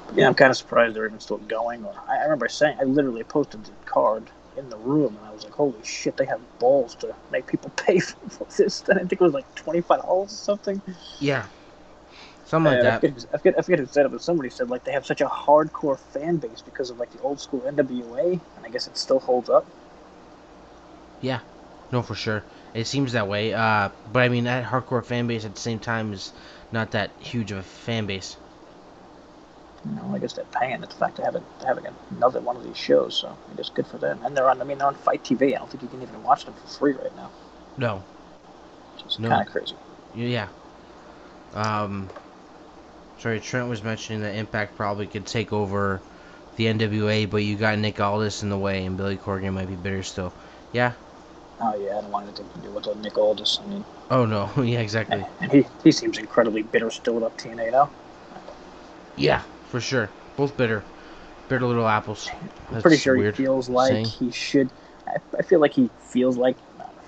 But yeah, I'm kind of surprised they're even still going. Or I remember saying I literally posted the card in the room, and I was like, "Holy shit! They have balls to make people pay for this." And I think it was like $25 or something. Yeah. Something like that. I forget who said it, but somebody said like they have such a hardcore fan base because of like the old school NWA, and I guess it still holds up. Yeah, no, for sure. It seems that way. But I mean, that hardcore fan base at the same time is not that huge of a fan base. I guess they're paying. It's the fact they're having another one of these shows, so I guess good for them. And they're on Fight TV. I don't think you can even watch them for free right now. No. It's kind of crazy. Yeah. Sorry, Trent was mentioning that Impact probably could take over the NWA, but you got Nick Aldis in the way, and Billy Corgan might be bitter still. Yeah. Oh yeah, I don't want anything to do with Nick Aldis. I mean. Oh no, yeah, exactly. And he seems incredibly bitter still with TNA now. Yeah, for sure. Both bitter little apples. I'm pretty sure he feels like he should. I feel like he feels like.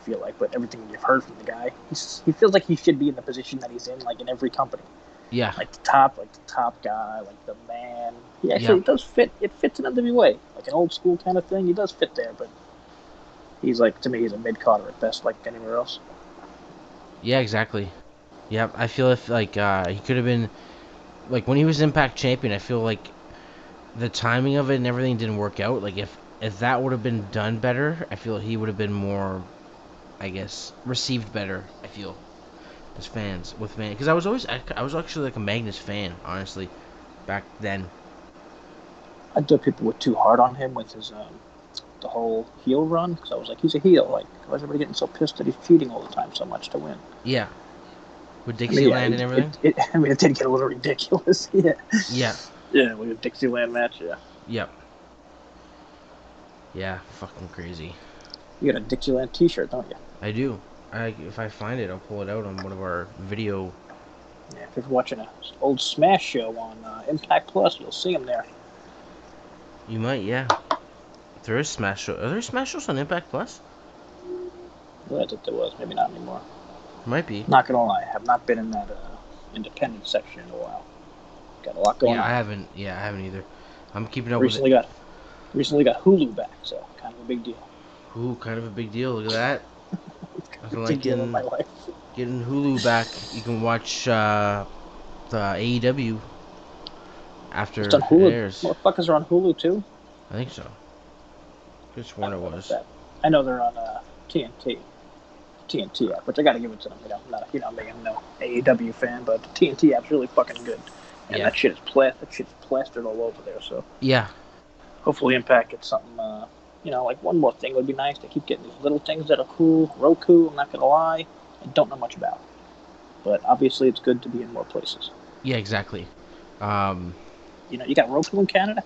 But everything you've heard from the guy, he feels like he should be in the position that he's in, like in every company. Yeah. Like the top guy, like the man. He actually does fit. It fits in NWA, like an old school kind of thing. He does fit there, but he's like, to me, he's a mid-carder at best, like anywhere else. Yeah, exactly. Yep, I feel if like he could have been, like when he was Impact champion, I feel like the timing of it and everything didn't work out. Like if that would have been done better, I feel he would have been more, I guess, received better. I feel as fans because I was actually like a Magnus fan, honestly, back then. I thought people were too hard on him with his the whole heel run, because I was like, he's a heel. Like, why is everybody getting so pissed that he's cheating all the time so much to win? Yeah, with Dixieland and everything. It did get a little ridiculous. Yeah. Yeah. Yeah, with the Dixieland match. Yeah. Yep. Yeah, fucking crazy. You got a Dixieland T-shirt, don't you? I do. If I find it, I'll pull it out on one of our video. Yeah, if you're watching an old Smash show on Impact Plus, you'll see him there. You might, yeah. There is Smash show. Are there Smash shows on Impact Plus? Well, I thought there was. Maybe not anymore. Might be. Not gonna lie, I have not been in that independent section in a while. Got a lot going on. I haven't either. I'm keeping up recently with it. Recently got Hulu back, so kind of a big deal. Ooh, kind of a big deal. Look at that. Kind of a big deal in my life. Getting Hulu back. You can watch the AEW after it's on Hulu. it airs. Motherfuckers are on Hulu too. I think so. Could sworn it was. I know they're on TNT app, which I got to give it to them. I'm not no AEW fan, but the TNT app's really fucking good. And that shit is plastered all over there. So yeah, hopefully Impact gets something. Like one more thing would be nice. They keep getting these little things that are cool. Roku, I'm not gonna lie, I don't know much about, but obviously it's good to be in more places. Yeah, exactly. You got Roku in Canada?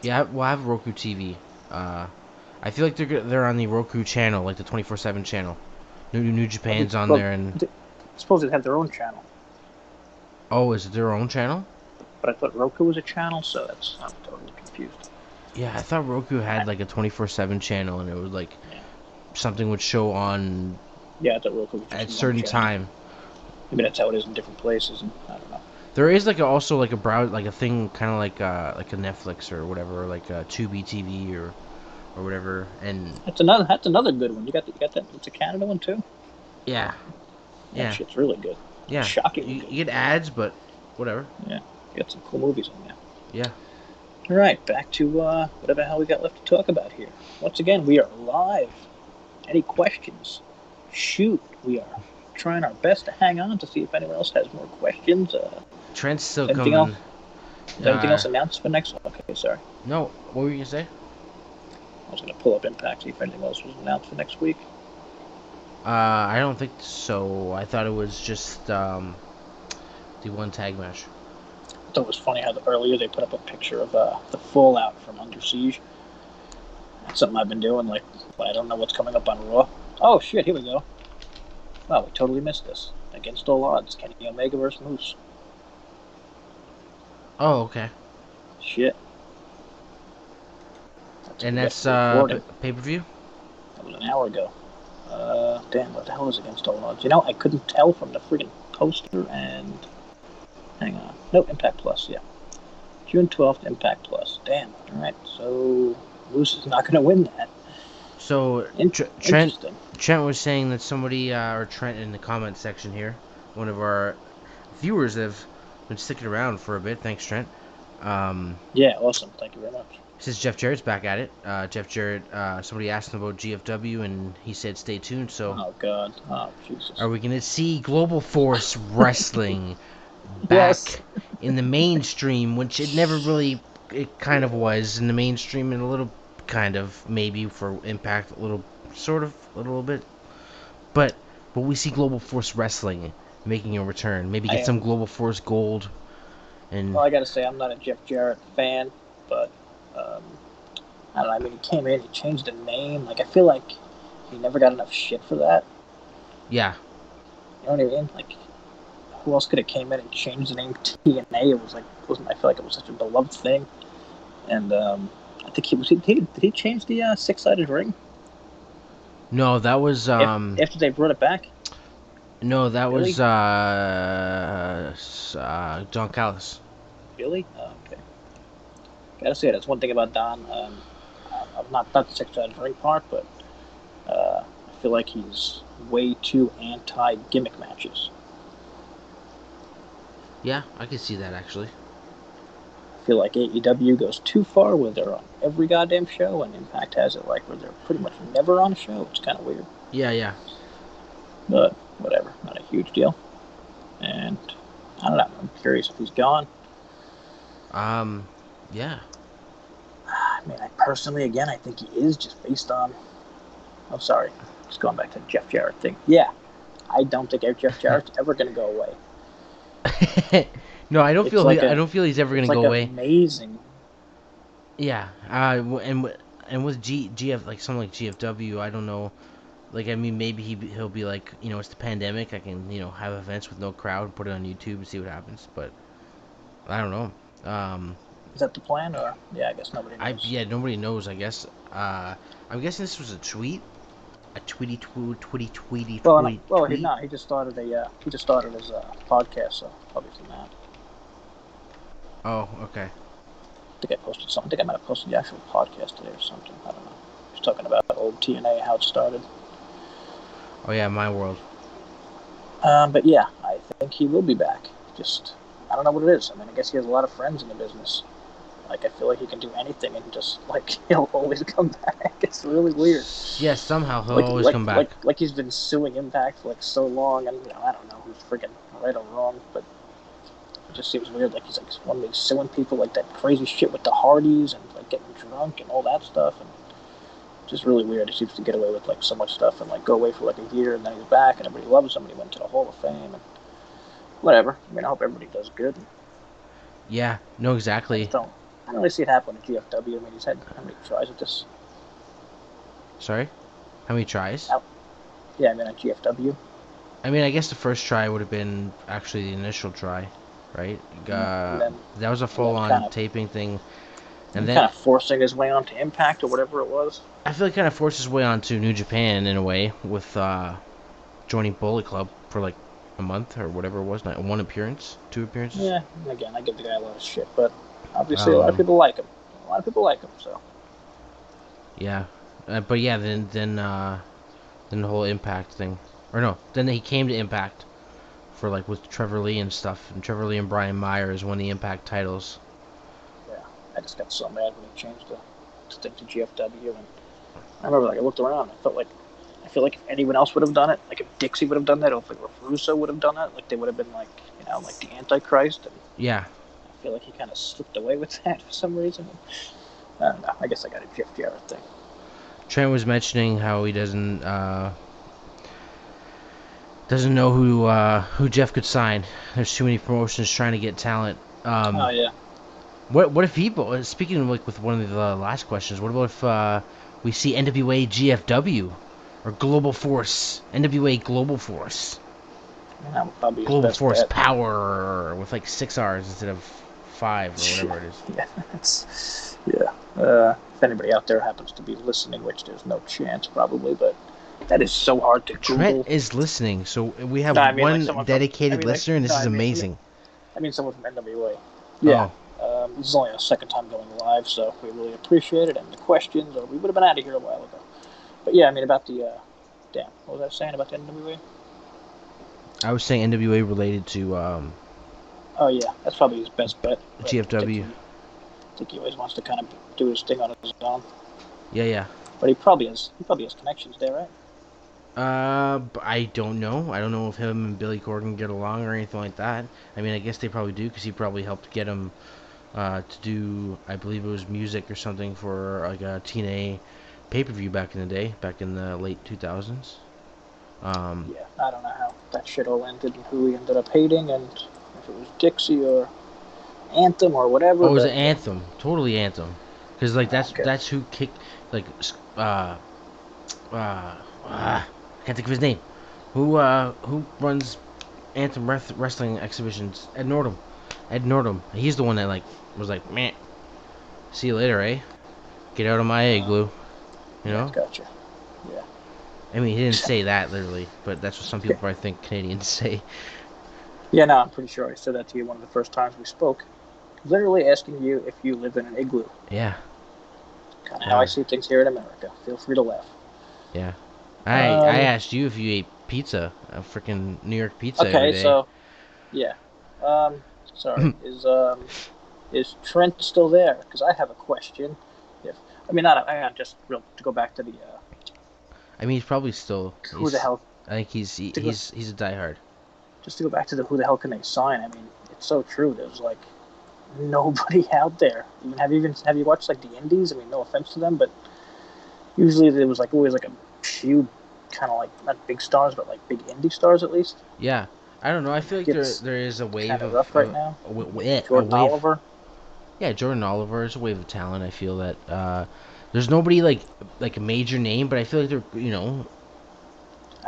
Yeah, well, I have Roku TV. I feel like they're on the Roku channel, like the 24/7 channel. New Japan's on there, and suppose they have their own channel. Oh, is it their own channel? But I thought Roku was a channel, so I'm totally confused. Yeah, I thought Roku had like a 24/7 channel, and it was like something would show on. Yeah, I thought Roku was at a certain time. Maybe that's how it is in different places, and I don't know. There is also like a browse, like a thing, kind of like a Netflix or whatever, like a Tubi TV or whatever, and that's another good one. You got that. It's a Canada one too. Yeah. That shit's really good. Yeah. Shocking. You get ads, but whatever. Yeah. You got some cool movies on there. Yeah. All right, back to whatever hell we got left to talk about here. Once again, we are live. Any questions? Shoot, we are trying our best to hang on to see if anyone else has more questions. Trent's still coming. Anything else announced for next? Okay, sorry. No, what were you gonna say? I was gonna pull up Impact, see if anything else was announced for next week. I don't think so. I thought it was just the one tag match. I thought it was funny how earlier they put up a picture of the fallout from Unde Siege. That's something I've been doing. Like, I don't know what's coming up on Raw. Oh shit! Here we go. Wow, we totally missed this. Against all odds, Kenny Omega versus Moose. Oh, okay. Shit. And that's pay-per-view? That was an hour ago. Damn, what the hell is Against All Odds? I couldn't tell from the friggin' poster and... Hang on. No, Impact Plus, yeah. June 12th, Impact Plus. Damn, alright. So, Moose is not going to win that. So, Trent was saying that somebody, or Trent in the comment section here, one of our viewers have been sticking around for a bit. Thanks, Trent. Yeah, awesome. Thank you very much. Since Jeff Jarrett's back at it, Jeff Jarrett, somebody asked him about GFW, and he said stay tuned, so... Oh, God. Oh, Jesus. Are we going to see Global Force Wrestling back in the mainstream, which it never really... It kind of was in the mainstream and a little kind of, maybe, for Impact, a little bit. But we see Global Force Wrestling making a return. Maybe get some Global Force Gold. And well, I gotta say, I'm not a Jeff Jarrett fan, but... I don't know, I mean, he came in, he changed the name. Like, I feel like he never got enough shit for that. Yeah. You know what I mean? Like, who else could have came in and changed the name TNA? It was like, I feel like it was such a beloved thing. And, I think did he change the six-sided ring? No, that was, after they brought it back? No, that was, Don Callis. Really? Oh, okay. Gotta say, that's one thing about Don. I'm not the six-sided ring part, but I feel like he's way too anti-gimmick matches. Yeah, I can see that, actually. I feel like AEW goes too far where they're on every goddamn show, and Impact has it like where they're pretty much never on a show. It's kind of weird. Yeah. But whatever, not a huge deal. And I don't know. I'm curious if he's gone. Yeah. I mean, I personally, again, I think he is just based on... Oh, sorry. Just going back to the Jeff Jarrett thing. Yeah. I don't think Jeff Jarrett's ever going to go away. No, I don't feel he's ever going to go away. Amazing. Yeah. And with GF, like something like GFW, I don't know. Like, I mean, maybe he'll be like, it's the pandemic. I can, have events with no crowd, put it on YouTube and see what happens. But I don't know. Is that the plan, or I guess nobody knows. Nobody knows. I guess. I'm guessing this was a tweet, tweety. Well, he just started his podcast, so obviously not. Oh, okay. I think I posted something. I think I might have posted the actual podcast today or something. I don't know. He's talking about old TNA, how it started. Oh yeah, my world. But yeah, I think he will be back. Just I don't know what it is. I mean, I guess he has a lot of friends in the business. Like, I feel like he can do anything and just, like, he'll always come back. It's really weird. Yeah, somehow he'll always come back. Like he's been suing Impact for, like, so long, and, I don't know who's freaking right or wrong, but it just seems weird. Like, he's, like, one day suing people, like, that crazy shit with the Hardys and, like, getting drunk and all that stuff, and just really weird. He seems to get away with, like, so much stuff and, like, go away for, like, a year, and then he's back, and everybody loves him, and he went to the Hall of Fame, and whatever. I mean, I hope everybody does good. Yeah, no, exactly. I don't really see it happen at GFW. I mean, he's had how many tries at this? Sorry? How many tries? Yeah, I mean, at GFW. I mean, I guess the first try would have been actually the initial try, right? That was a full-on taping thing. And then kind of forcing his way onto Impact or whatever it was. I feel like kind of forced his way onto New Japan in a way with joining Bullet Club for like a month or whatever it was. Not one appearance, 2 appearances. Yeah, again, I give the guy a lot of shit, but obviously a lot of people like him. So. Yeah, but yeah, then the whole Impact thing, or no, then he came to Impact for like with Trevor Lee and stuff, and Trevor Lee and Brian Myers won the Impact titles. Yeah, I just got so mad when he changed the thing to GFW, and I remember like I looked around, I feel like if anyone else would have done it, like if Dixie would have done that, or if like Purrazzo would have done that, like they would have been like, like the Antichrist. And yeah. I feel like he kind of slipped away with that for some reason. I don't know. I guess I got a Jeff Jarrett thing. Trent was mentioning how he doesn't know who Jeff could sign. There's too many promotions trying to get talent. Oh yeah. What if he? Speaking of like with one of the last questions, what about if we see NWA GFW or Global Force, NWA Global Force, That would probably be his Global best Force bet. Power with like 6 R's instead of 5 or whatever it is. If anybody out there happens to be listening, which there's no chance probably, but that is so hard to Google. Trent is listening, so we have one dedicated listener, and this is amazing. I mean someone from NWA. Yeah. This is only our second time going live, so we really appreciate it. And the questions, or we would have been out of here a while ago. But yeah, I mean about the what was I saying about the NWA? I was saying NWA related to oh yeah, that's probably his best bet. GFW. I think he always wants to kind of do his thing on his own. Yeah. But he probably has connections there, right? I don't know. I don't know if him and Billy Corgan get along or anything like that. I mean, I guess they probably do because he probably helped get him to do, I believe it was music or something for like a TNA pay-per-view back in the day, back in the late 2000s. Yeah, I don't know how that shit all ended and who he ended up hating, and if it was Dixie or Anthem or whatever. Oh, it was Anthem, totally Anthem, because like that's who kicked like I can't think of his name. Who runs Anthem wrestling exhibitions? Ed Nordum. He's the one that like was like, man, see you later, eh? Get out of my igloo. You know? Gotcha. Yeah. I mean, he didn't say that literally, but that's what some people I think Canadians say. Yeah, no, I'm pretty sure I said that to you one of the first times we spoke. Literally asking you if you live in an igloo. Yeah. Kind of how I see things here in America. Feel free to laugh. Yeah. I asked you if you ate pizza, a freaking New York pizza every day. Okay, so, yeah. Sorry, is Trent still there? Because I have a question. Just real to go back to the. I mean, he's probably still. Who the hell? I think he's a diehard. Just to go back to the who the hell can they sign? I mean, it's so true. There's like nobody out there. Have you watched like the indies? I mean, no offense to them, but usually there was like always like a few kind of like not big stars, but like big indie stars at least. Yeah, I don't know. I feel like there is a wave of rough right now. Jordynne Oliver. Yeah, Jordynne Oliver is a wave of talent. I feel that there's nobody like a major name, but I feel like they're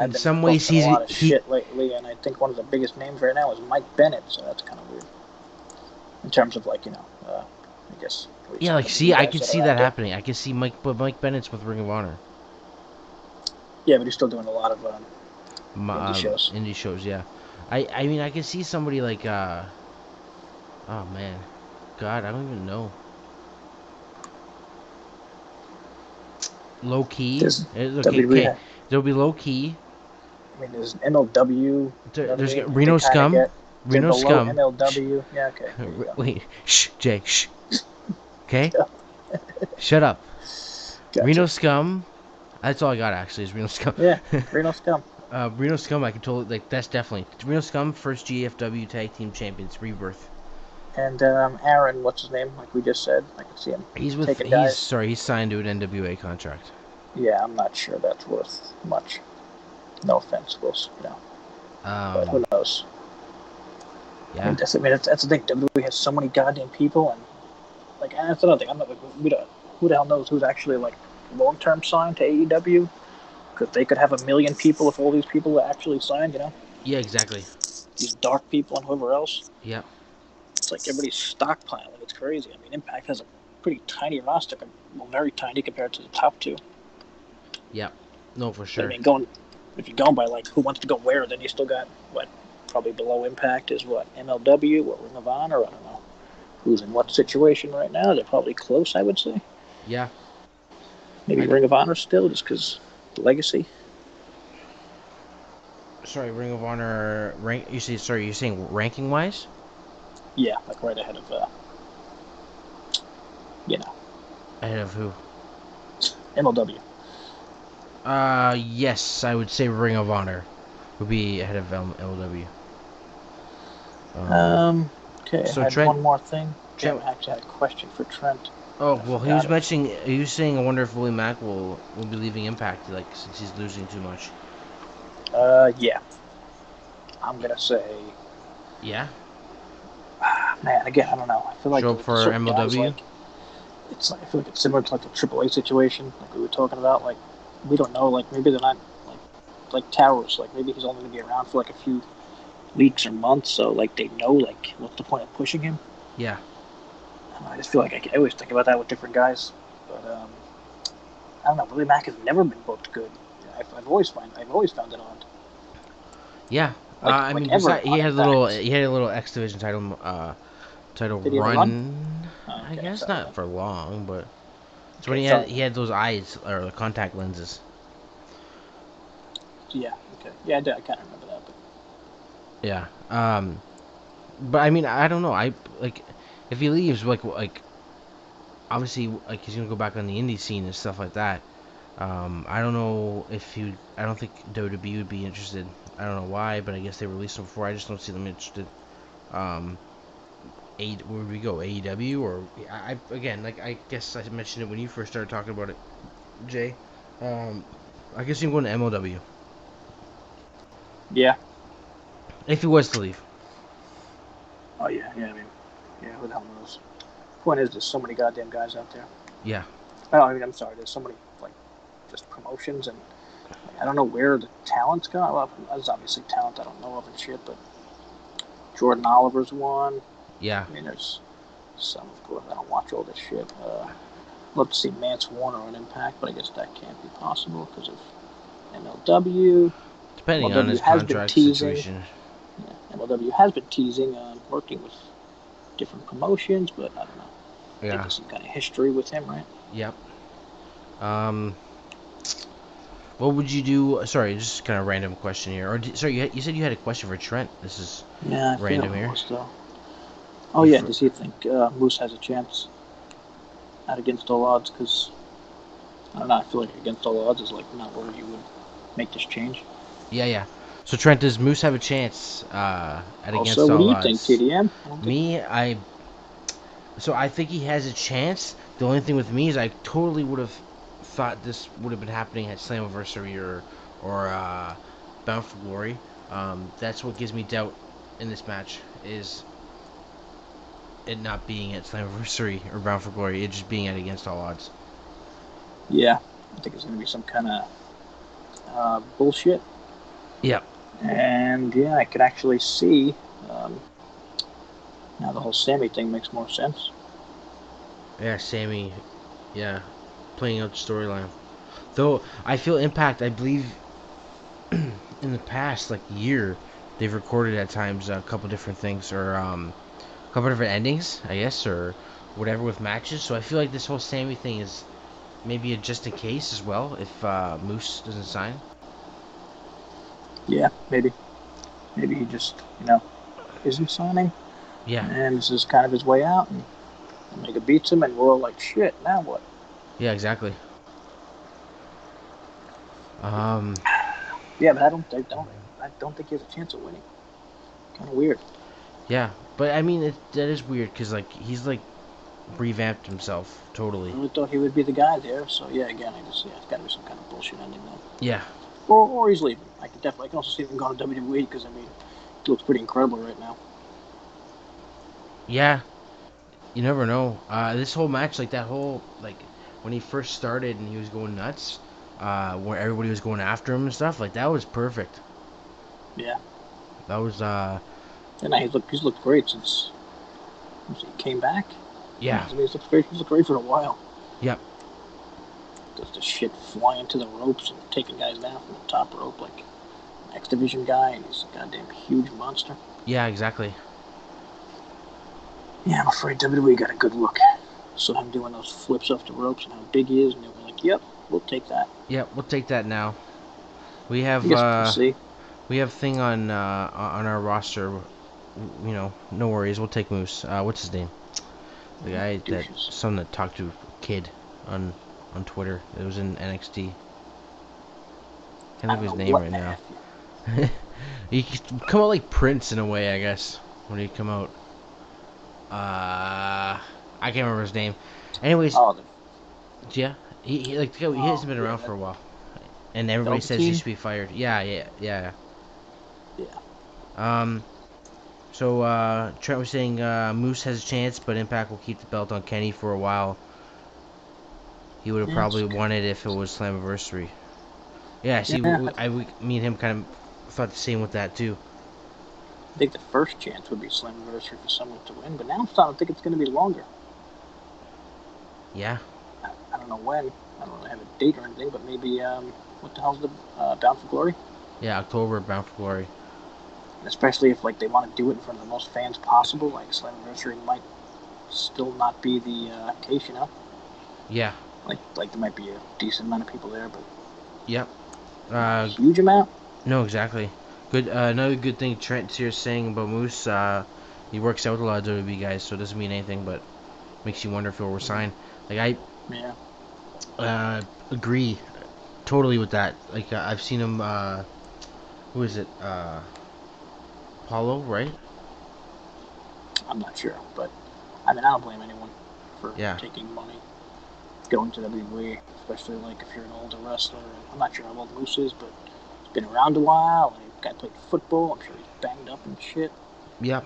in some ways he's a lot of shit lately, and I think one of the biggest names right now is Mike Bennett. So that's kind of weird in terms of like I guess. Yeah, like I could see that happening. I could see Mike Bennett's with Ring of Honor. Yeah, but he's still doing a lot of indie shows. Indie shows, yeah. I mean, I could see somebody like oh man, God, I don't even know. Low key. Okay. There'll be low key. I mean, there's MLW. There's Reno Scum. Reno Scum. MLW. Yeah, okay. Wait, shh, Jay, shh. Okay? Shut up. Gotcha. Reno Scum. That's all I got, actually, is Reno Scum. Yeah, Reno Scum. Reno Scum, I can totally, like, that's definitely. Reno Scum, first GFW Tag Team Champions, Rebirth. And Aaron, what's his name? Like we just said, I can see him taking guys. He's signed to an NWA contract. Yeah, I'm not sure that's worth much. No offense, Wills, but who knows? Yeah. I mean, that's the thing. WWE has so many goddamn people, and that's another thing. I'm not like who the hell knows who's actually like long-term signed to AEW? Because they could have 1 million people if all these people were actually signed. Yeah, exactly. These dark people and whoever else. Yeah. It's like everybody's stockpiling. It's crazy. I mean, Impact has a pretty tiny roster, well, very tiny compared to the top two. Yeah. No, for sure. But, I mean, if you're going by like who wants to go where, then you still got probably below Impact is MLW or Ring of Honor. I don't know who's in what situation right now. They're probably close, I would say. Yeah. Maybe Ring of Honor still, just because legacy. Sorry, Ring of Honor rank. You're saying ranking wise? Yeah, like right ahead of Ahead of who? MLW. Yes, I would say Ring of Honor would be ahead of MLW. Okay, so I had Trent, one more thing. Trent, I actually had a question for Trent. Oh, well, he was mentioning, he was saying, I wonder if Willie Mack will be leaving Impact, like, since he's losing too much. Yeah. I'm gonna say... Yeah? Man, again, I don't know. I feel like... Show up for MLW? I feel like it's similar to, like, the AAA situation, like we were talking about. Like, we don't know, like, maybe they're not, like Taurus. Like, maybe he's only gonna be around for, like, a few weeks or months, so, like, they know, like, what's the point of pushing him? Yeah. I just feel like I always think about that with different guys, but I don't know. Willie Mack has never been booked good. I've always found it odd. Yeah, I mean, he had a little X Division title run. Oh, okay, I guess sorry. not for long, but it's when he had those eyes or the contact lenses. Yeah. Okay. Yeah, I kind of remember that. But... Yeah. But I mean, I don't know. If he leaves, like obviously, like he's gonna go back on the indie scene and stuff like that. I don't know if I don't think WWE would be interested. I don't know why, but I guess they released him before. I just don't see them interested. Where would we go? AEW or again, like I guess I mentioned it when you first started talking about it, Jay. I guess you can go to MLW. Yeah. If he was to leave. Oh yeah. I mean, who the hell knows? Point is, there's so many goddamn guys out there. Yeah. Oh, I mean, I'm sorry. There's so many just promotions, and I don't know where the talent's gone. Well, there's obviously talent I don't know of and shit, but Jordan Oliver's one. Yeah. I mean, there's some, of course. I don't watch all this shit. Love to see Mance Warner on Impact, but I guess that can't be possible because of MLW. Depending on his contract situation. Yeah, MLW has been teasing working with different promotions, but I don't know. I think there's some kind of history with him, right? Yep. What would you do? Sorry, just kind of random question here. Sorry, you said you had a question for Trent. This is random here. Oh yeah, does he think Moose has a chance at Against All Odds? Because I don't know. I feel like Against All Odds is like not where you would make this change. Yeah. So Trent, does Moose have a chance at Against All Odds? Also, what do you think, TDM? So I think he has a chance. The only thing with me is I totally would have thought this would have been happening at Slammiversary or Bound for Glory. That's what gives me doubt in this match is it not being at Slammiversary or Bound for Glory. It just being at Against All Odds. Yeah, I think it's going to be some kind of bullshit. Yep. And yeah, I could actually see now the whole Sami thing makes more sense. Yeah, Sami. Yeah, playing out the storyline. Though I feel Impact, I believe in the past year, they've recorded at times a couple different things or a couple different endings, I guess, or whatever with matches. So I feel like this whole Sami thing is maybe a just in case as well if Moose doesn't sign. Yeah, maybe he just isn't signing. Yeah. And this is kind of his way out. And Omega beats him, and we're all like, shit, now what? Yeah, exactly. Yeah, but I don't think he has a chance of winning. Kind of weird. Yeah, but I mean, that is weird because like he's like revamped himself totally. I really thought he would be the guy there. So yeah, again, it's got to be some kind of bullshit ending though. Yeah. Or he's leaving. I can also see him going to WWE because I mean, he looks pretty incredible right now. Yeah. You never know. This whole match, like that whole when he first started and he was going nuts, where everybody was going after him and stuff, like that was perfect. Yeah. That was And he's looked great since he came back. Yeah. I mean, he's looked great for a while. Yep. Just the shit flying to the ropes and taking guys down from the top rope like an X Division guy, and he's a goddamn huge monster. Yeah, exactly. Yeah, I'm afraid WWE got a good look. So him doing those flips off the ropes and how big he is, and they were like, "Yep, we'll take that." Yep, we'll take that now. We have we have thing on our roster. You know, no worries. We'll take Moose. What's his name? The guy that talked to Kid on Twitter. It was in NXT. Can't think of his name right now. He come out like Prince in a way, I guess. When he come out, I can't remember his name. Anyways, yeah, he hasn't been around for a while, and everybody says he should be fired. Yeah. So Trent was saying Moose has a chance, but Impact will keep the belt on Kenny for a while. He would have probably won it if it was Slammiversary. Yeah, see, me and him kind of thought the same with that too. I think the first chance would be Slammiversary for someone to win, but now I'm starting to think it's going to be longer. Yeah. I don't know when. I don't really have a date or anything, but maybe, what the hell's the Bound for Glory? Yeah, October, Bound for Glory. And especially if they want to do it in front of the most fans possible, like Slammiversary might still not be the case, you know? Yeah. Like there might be a decent amount of people there, but yep. Huge amount? No, exactly. Good. Another good thing Trent's here saying about Moose, he works out with a lot of WWE guys, so it doesn't mean anything, but makes you wonder if he'll resign. Like agree totally with that. Like I've seen him. Who is it? Paulo, right? I'm not sure, but I mean I don't blame anyone for taking money, going to WWE, especially if you're an older wrestler. And I'm not sure how old Moose is, but he's been around a while. And the guy played football. I'm sure he's banged up and shit. Yep.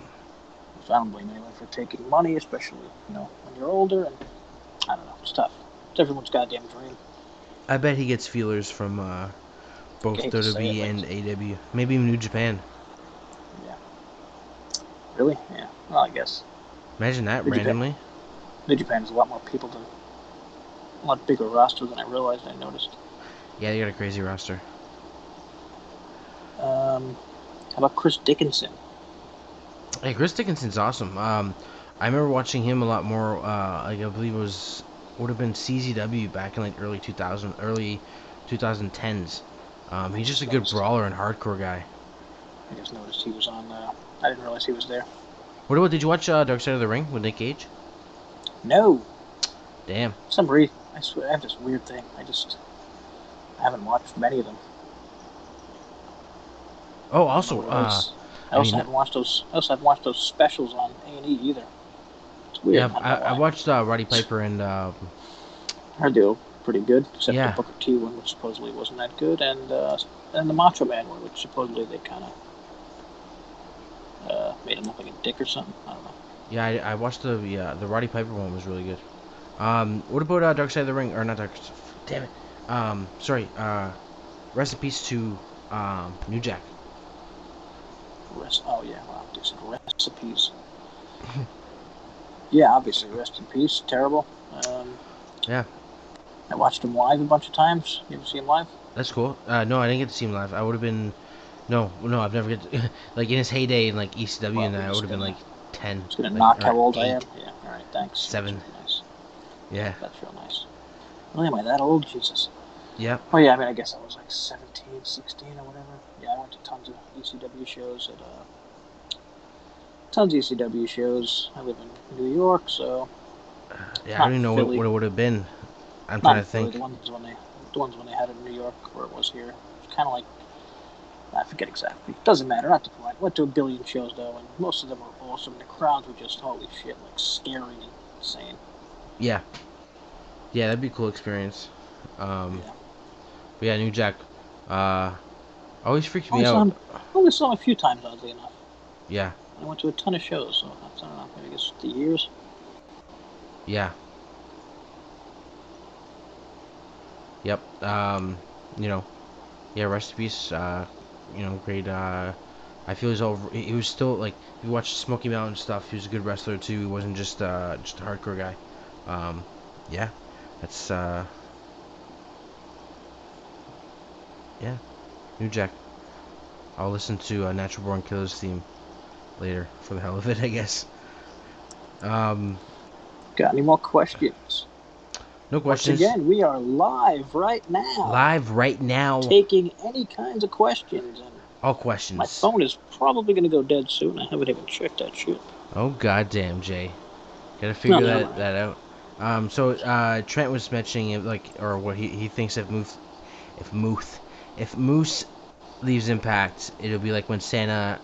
So I don't blame anyone for taking money, especially when you're older. And I don't know, it's tough. It's everyone's goddamn dream. I bet he gets feelers from both WWE and AW. Maybe even New Japan. Yeah. Really? Yeah. Well, I guess. Imagine that randomly. New Japan has a lot more people a lot bigger roster than I realized. I noticed. Yeah, they got a crazy roster. How about Chris Dickinson? Hey, Chris Dickinson's awesome. I remember watching him a lot more. I believe it would have been CZW back in early 2010s. He's just a good brawler and hardcore guy. I just noticed he was on. I didn't realize he was there. What about? Did you watch Dark Side of the Ring with Nick Gage? No. Damn. For some reason, I swear I have this weird thing. I haven't watched many of them. Oh, also, I also haven't watched those specials on A&E either. It's weird. Yeah, I watched Roddy Piper and. I heard they were pretty good, except the Booker T one, which supposedly wasn't that good, and the Macho Man one, which supposedly they kind of made him look like a dick or something. I don't know. Yeah, I watched the Roddy Piper one was really good. What about Dark Side of the Ring, or not Dark? Damn it. Sorry. Rest in peace to New Jack. Oh yeah, wow, recipes. Yeah, obviously, rest in peace. Terrible. Yeah. I watched him live a bunch of times. You ever see him live? That's cool. No, I didn't get to see him live. I would have been. No, I've never get to, in his heyday in ECW, and I would have been 10. It's gonna knock how old 8. I am. Yeah. All right. Thanks. 7. Really nice. Yeah. That's real nice. Well, am I that old? Jesus. Yeah. Oh yeah. I mean, I guess I was 17, 16, or whatever. Yeah, I went to tons of ECW shows I live in New York, so Yeah, I don't Not even know Philly. what it would have been. I'm Not trying in to Philly. think. The ones when they had it in New York, where it was here. It's kind of like, I forget exactly. Doesn't matter. Not the point. Went to a billion shows though, and most of them were awesome. The crowds were just holy shit, like scary and insane. Yeah, yeah, that'd be a cool experience. Yeah. But yeah, New Jack, uh, always freaked me Only saw out. him. Only saw him a few times, oddly enough. Yeah, I went to a ton of shows, so I don't know. Maybe I guess the years. yeah, yep. You know, yeah. Rest in peace. Great. I feel he's over. He was still like, if you watch Smoky Mountain stuff, he was a good wrestler too. He wasn't just a hardcore guy. Yeah, that's yeah. New Jack. I'll listen to Natural Born Killers theme later for the hell of it, I guess. Um, Got any more questions? no Once questions. again, we are live right now, Live right now. taking any kinds of questions. And All my questions. phone is probably going to go dead soon. I haven't even checked that shit. Oh goddamn, Jay. Gotta No, figure yeah, that right. out. So Trent was mentioning or what he thinks if Moose leaves Impact, it'll be like when Santa.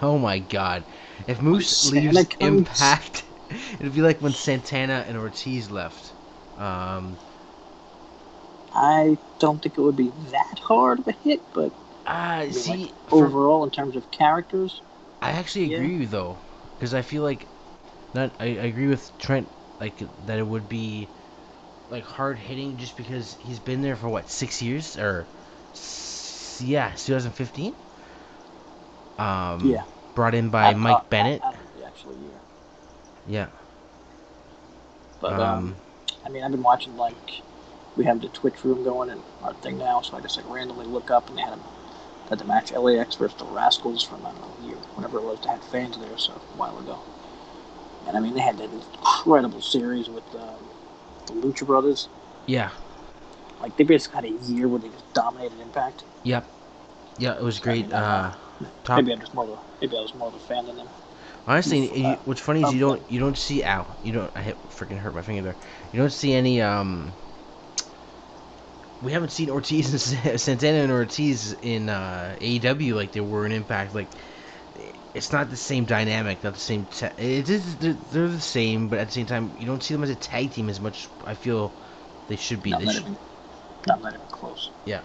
Oh my God, if When Moose Santa leaves comes, Impact, it'll be like when Santana and Ortiz left. Um, I don't think it would be that hard of a hit, but I mean, like see, overall in terms of characters, I actually yeah. agree with you though, because I feel like I agree with Trent, like that it would be like hard hitting just because he's been there for what, 6 years or yeah, 2015. Yeah, Brought in by Mike Bennett. I don't think actually, yeah. Yeah. But Um. I mean, I've been watching like we have the Twitch room going and our thing now, so I just like randomly look up and they had the match LAX versus the Rascals from I don't know year, whenever it was. They had fans there, so a while ago. And I mean, they had that incredible series with the Lucha Brothers. Yeah. Like they basically had a year where they just dominated Impact. Yep. Yeah. It was So I great. mean, I don't know. Top. Maybe maybe I was more of a fan than them. Honestly, what's funny is Of them. you don't see I freaking hurt my finger there. You don't see any We haven't seen Ortiz and Santana and Ortiz in AEW like they were in Impact. Like it's not the same dynamic, not the same. It is they're the same, but at the same time, you don't see them as a tag team as much. I feel they should be. No, not even close. Yeah.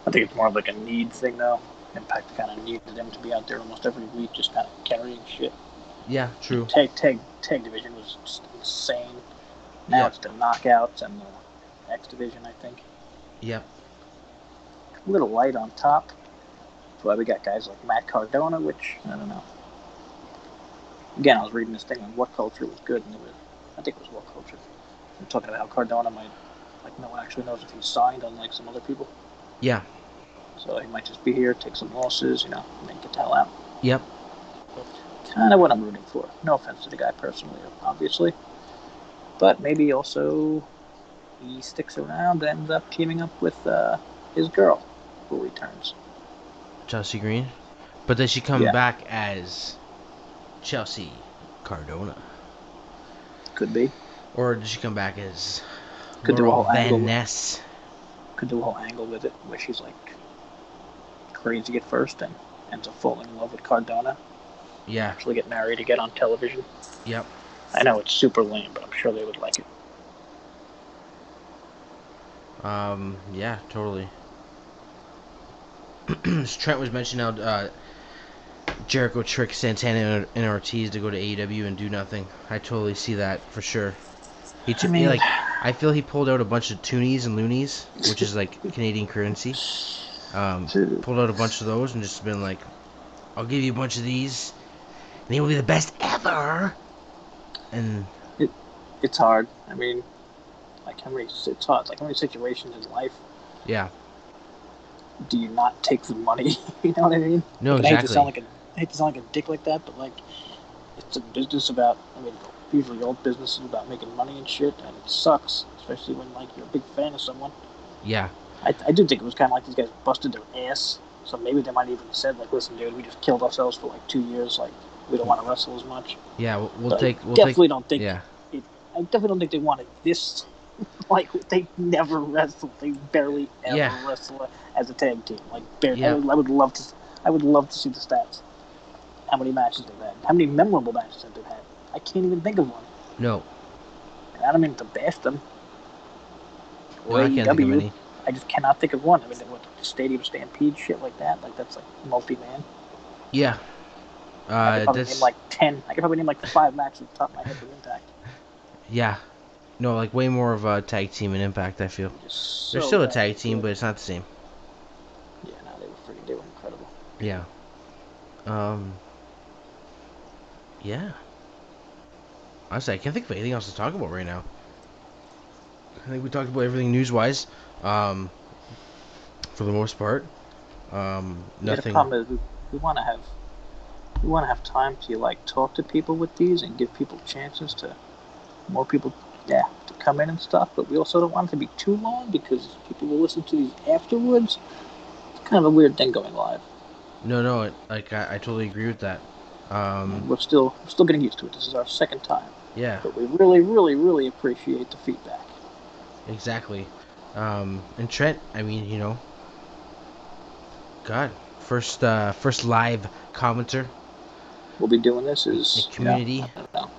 I think it's more of like a need thing, though. Impact kind of needed them to be out there almost every week, just kind of carrying shit. Yeah, true. Tag division was just insane. Now it's the knockouts and the X division, I think. Yep. A little light on top. But we got guys like Matt Cardona, which I don't know. Again, I was reading this thing on What Culture was good, and I think it was What Culture. I'm talking about how Cardona might, like, no one actually knows if he's signed, unlike some other people. Yeah. So he might just be here, take some losses, and then get the hell out. Yep. Kind of what I'm rooting for. No offense to the guy personally, obviously. But maybe also he sticks around and ends up teaming up with his girl, who returns. Chelsea Green. But does she come back as Chelsea Cardona? Could be. Or does she come back as Could do a whole Van angle. Ness? Could do a whole angle with it, where she's like crazy at first and ends up falling in love with Cardona. Yeah. Actually get married to get on television. Yep. I know it's super lame, but I'm sure they would like it. Yeah, totally. Trent was mentioning how Jericho tricked Santana and Ortiz to go to AEW and do nothing. I totally see that for sure. I feel he pulled out a bunch of toonies and loonies, which is like Canadian currency. Pulled out a bunch of those and just been like, I'll give you a bunch of these, and they will be the best ever. And it's hard. I mean, it's hard. Like how many situations in life? Yeah. Do you not take the money? You know what I mean? No, like, exactly. I hate to sound like a dick like that, but like, it's a business about. I mean, usually old business is about making money and shit, and it sucks, especially when like you're a big fan of someone. Yeah. I do think it was kind of like these guys busted their ass, so maybe they might even said like, "Listen, dude, we just killed ourselves for like 2 years. Like, we don't want to wrestle as much." Yeah, we'll don't think yeah. I definitely don't think they wanted this. Like, they never wrestled. They barely ever wrestle as a tag team. Like, barely. Yeah. I would love to see the stats. How many matches they've had. How many memorable matches have they had. I can't even think of one. No. And I don't mean to bash them. No, I can't think of any. I just cannot think of one. I mean, what, Stadium Stampede, shit like that. Like, that's like multi-man. Yeah. I could probably name like 10. I could probably name like 5 matches off the top of my head for Impact. Yeah. No, like way more of a tag team in Impact, I feel. They're still a tag team, but it's not the same. Yeah, no, they were incredible. Yeah. Yeah. Honestly, I can't think of anything else to talk about right now. I think we talked about everything news-wise, for the most part. Nothing. Yeah, the problem is we want to have time to like talk to people with these and give people chances to more people, to come in and stuff. But we also don't want it to be too long because people will listen to these afterwards. It's kind of a weird thing going live. No, I totally agree with that. We're still getting used to it. This is our second time. Yeah. But we really, really, really appreciate the feedback. Exactly. And Trent, I mean, God, first live commenter. We'll be doing this as community. I don't know.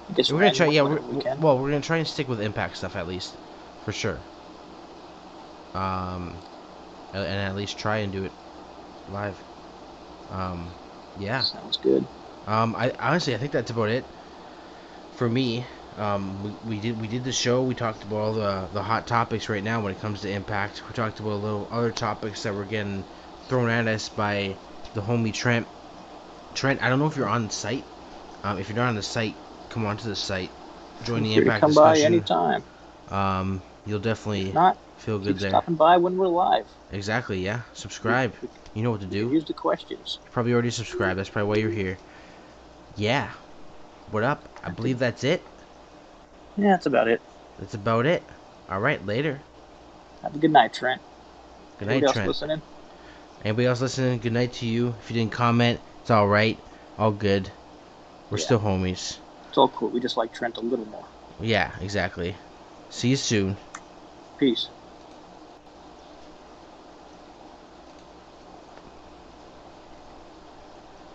I guess we're gonna try. Yeah, we're gonna try and stick with Impact stuff at least, for sure. And at least try and do it live. Yeah. Sounds good. I honestly, I think that's about it for me. We did the show. We talked about all the hot topics right now when it comes to Impact. We talked about a little other topics that were getting thrown at us by the homie Trent. Trent, I don't know if you're on the site. If you're not on the site, come on to the site. Join the Impact come discussion. By anytime. You'll definitely feel good there. Stopping by when we're live. Exactly. Yeah. Subscribe. You know what to do. Use the questions. You're probably already subscribed. That's probably why you're here. Yeah. What up? I believe that's it. Yeah, that's about it. That's about it. All right, later. Have a good night, Trent. Good night, Trent. Listening? Anybody else listening? Good night to you. If you didn't comment, it's all right. All good. We're still homies. It's all cool. We just like Trent a little more. Yeah, exactly. See you soon. Peace.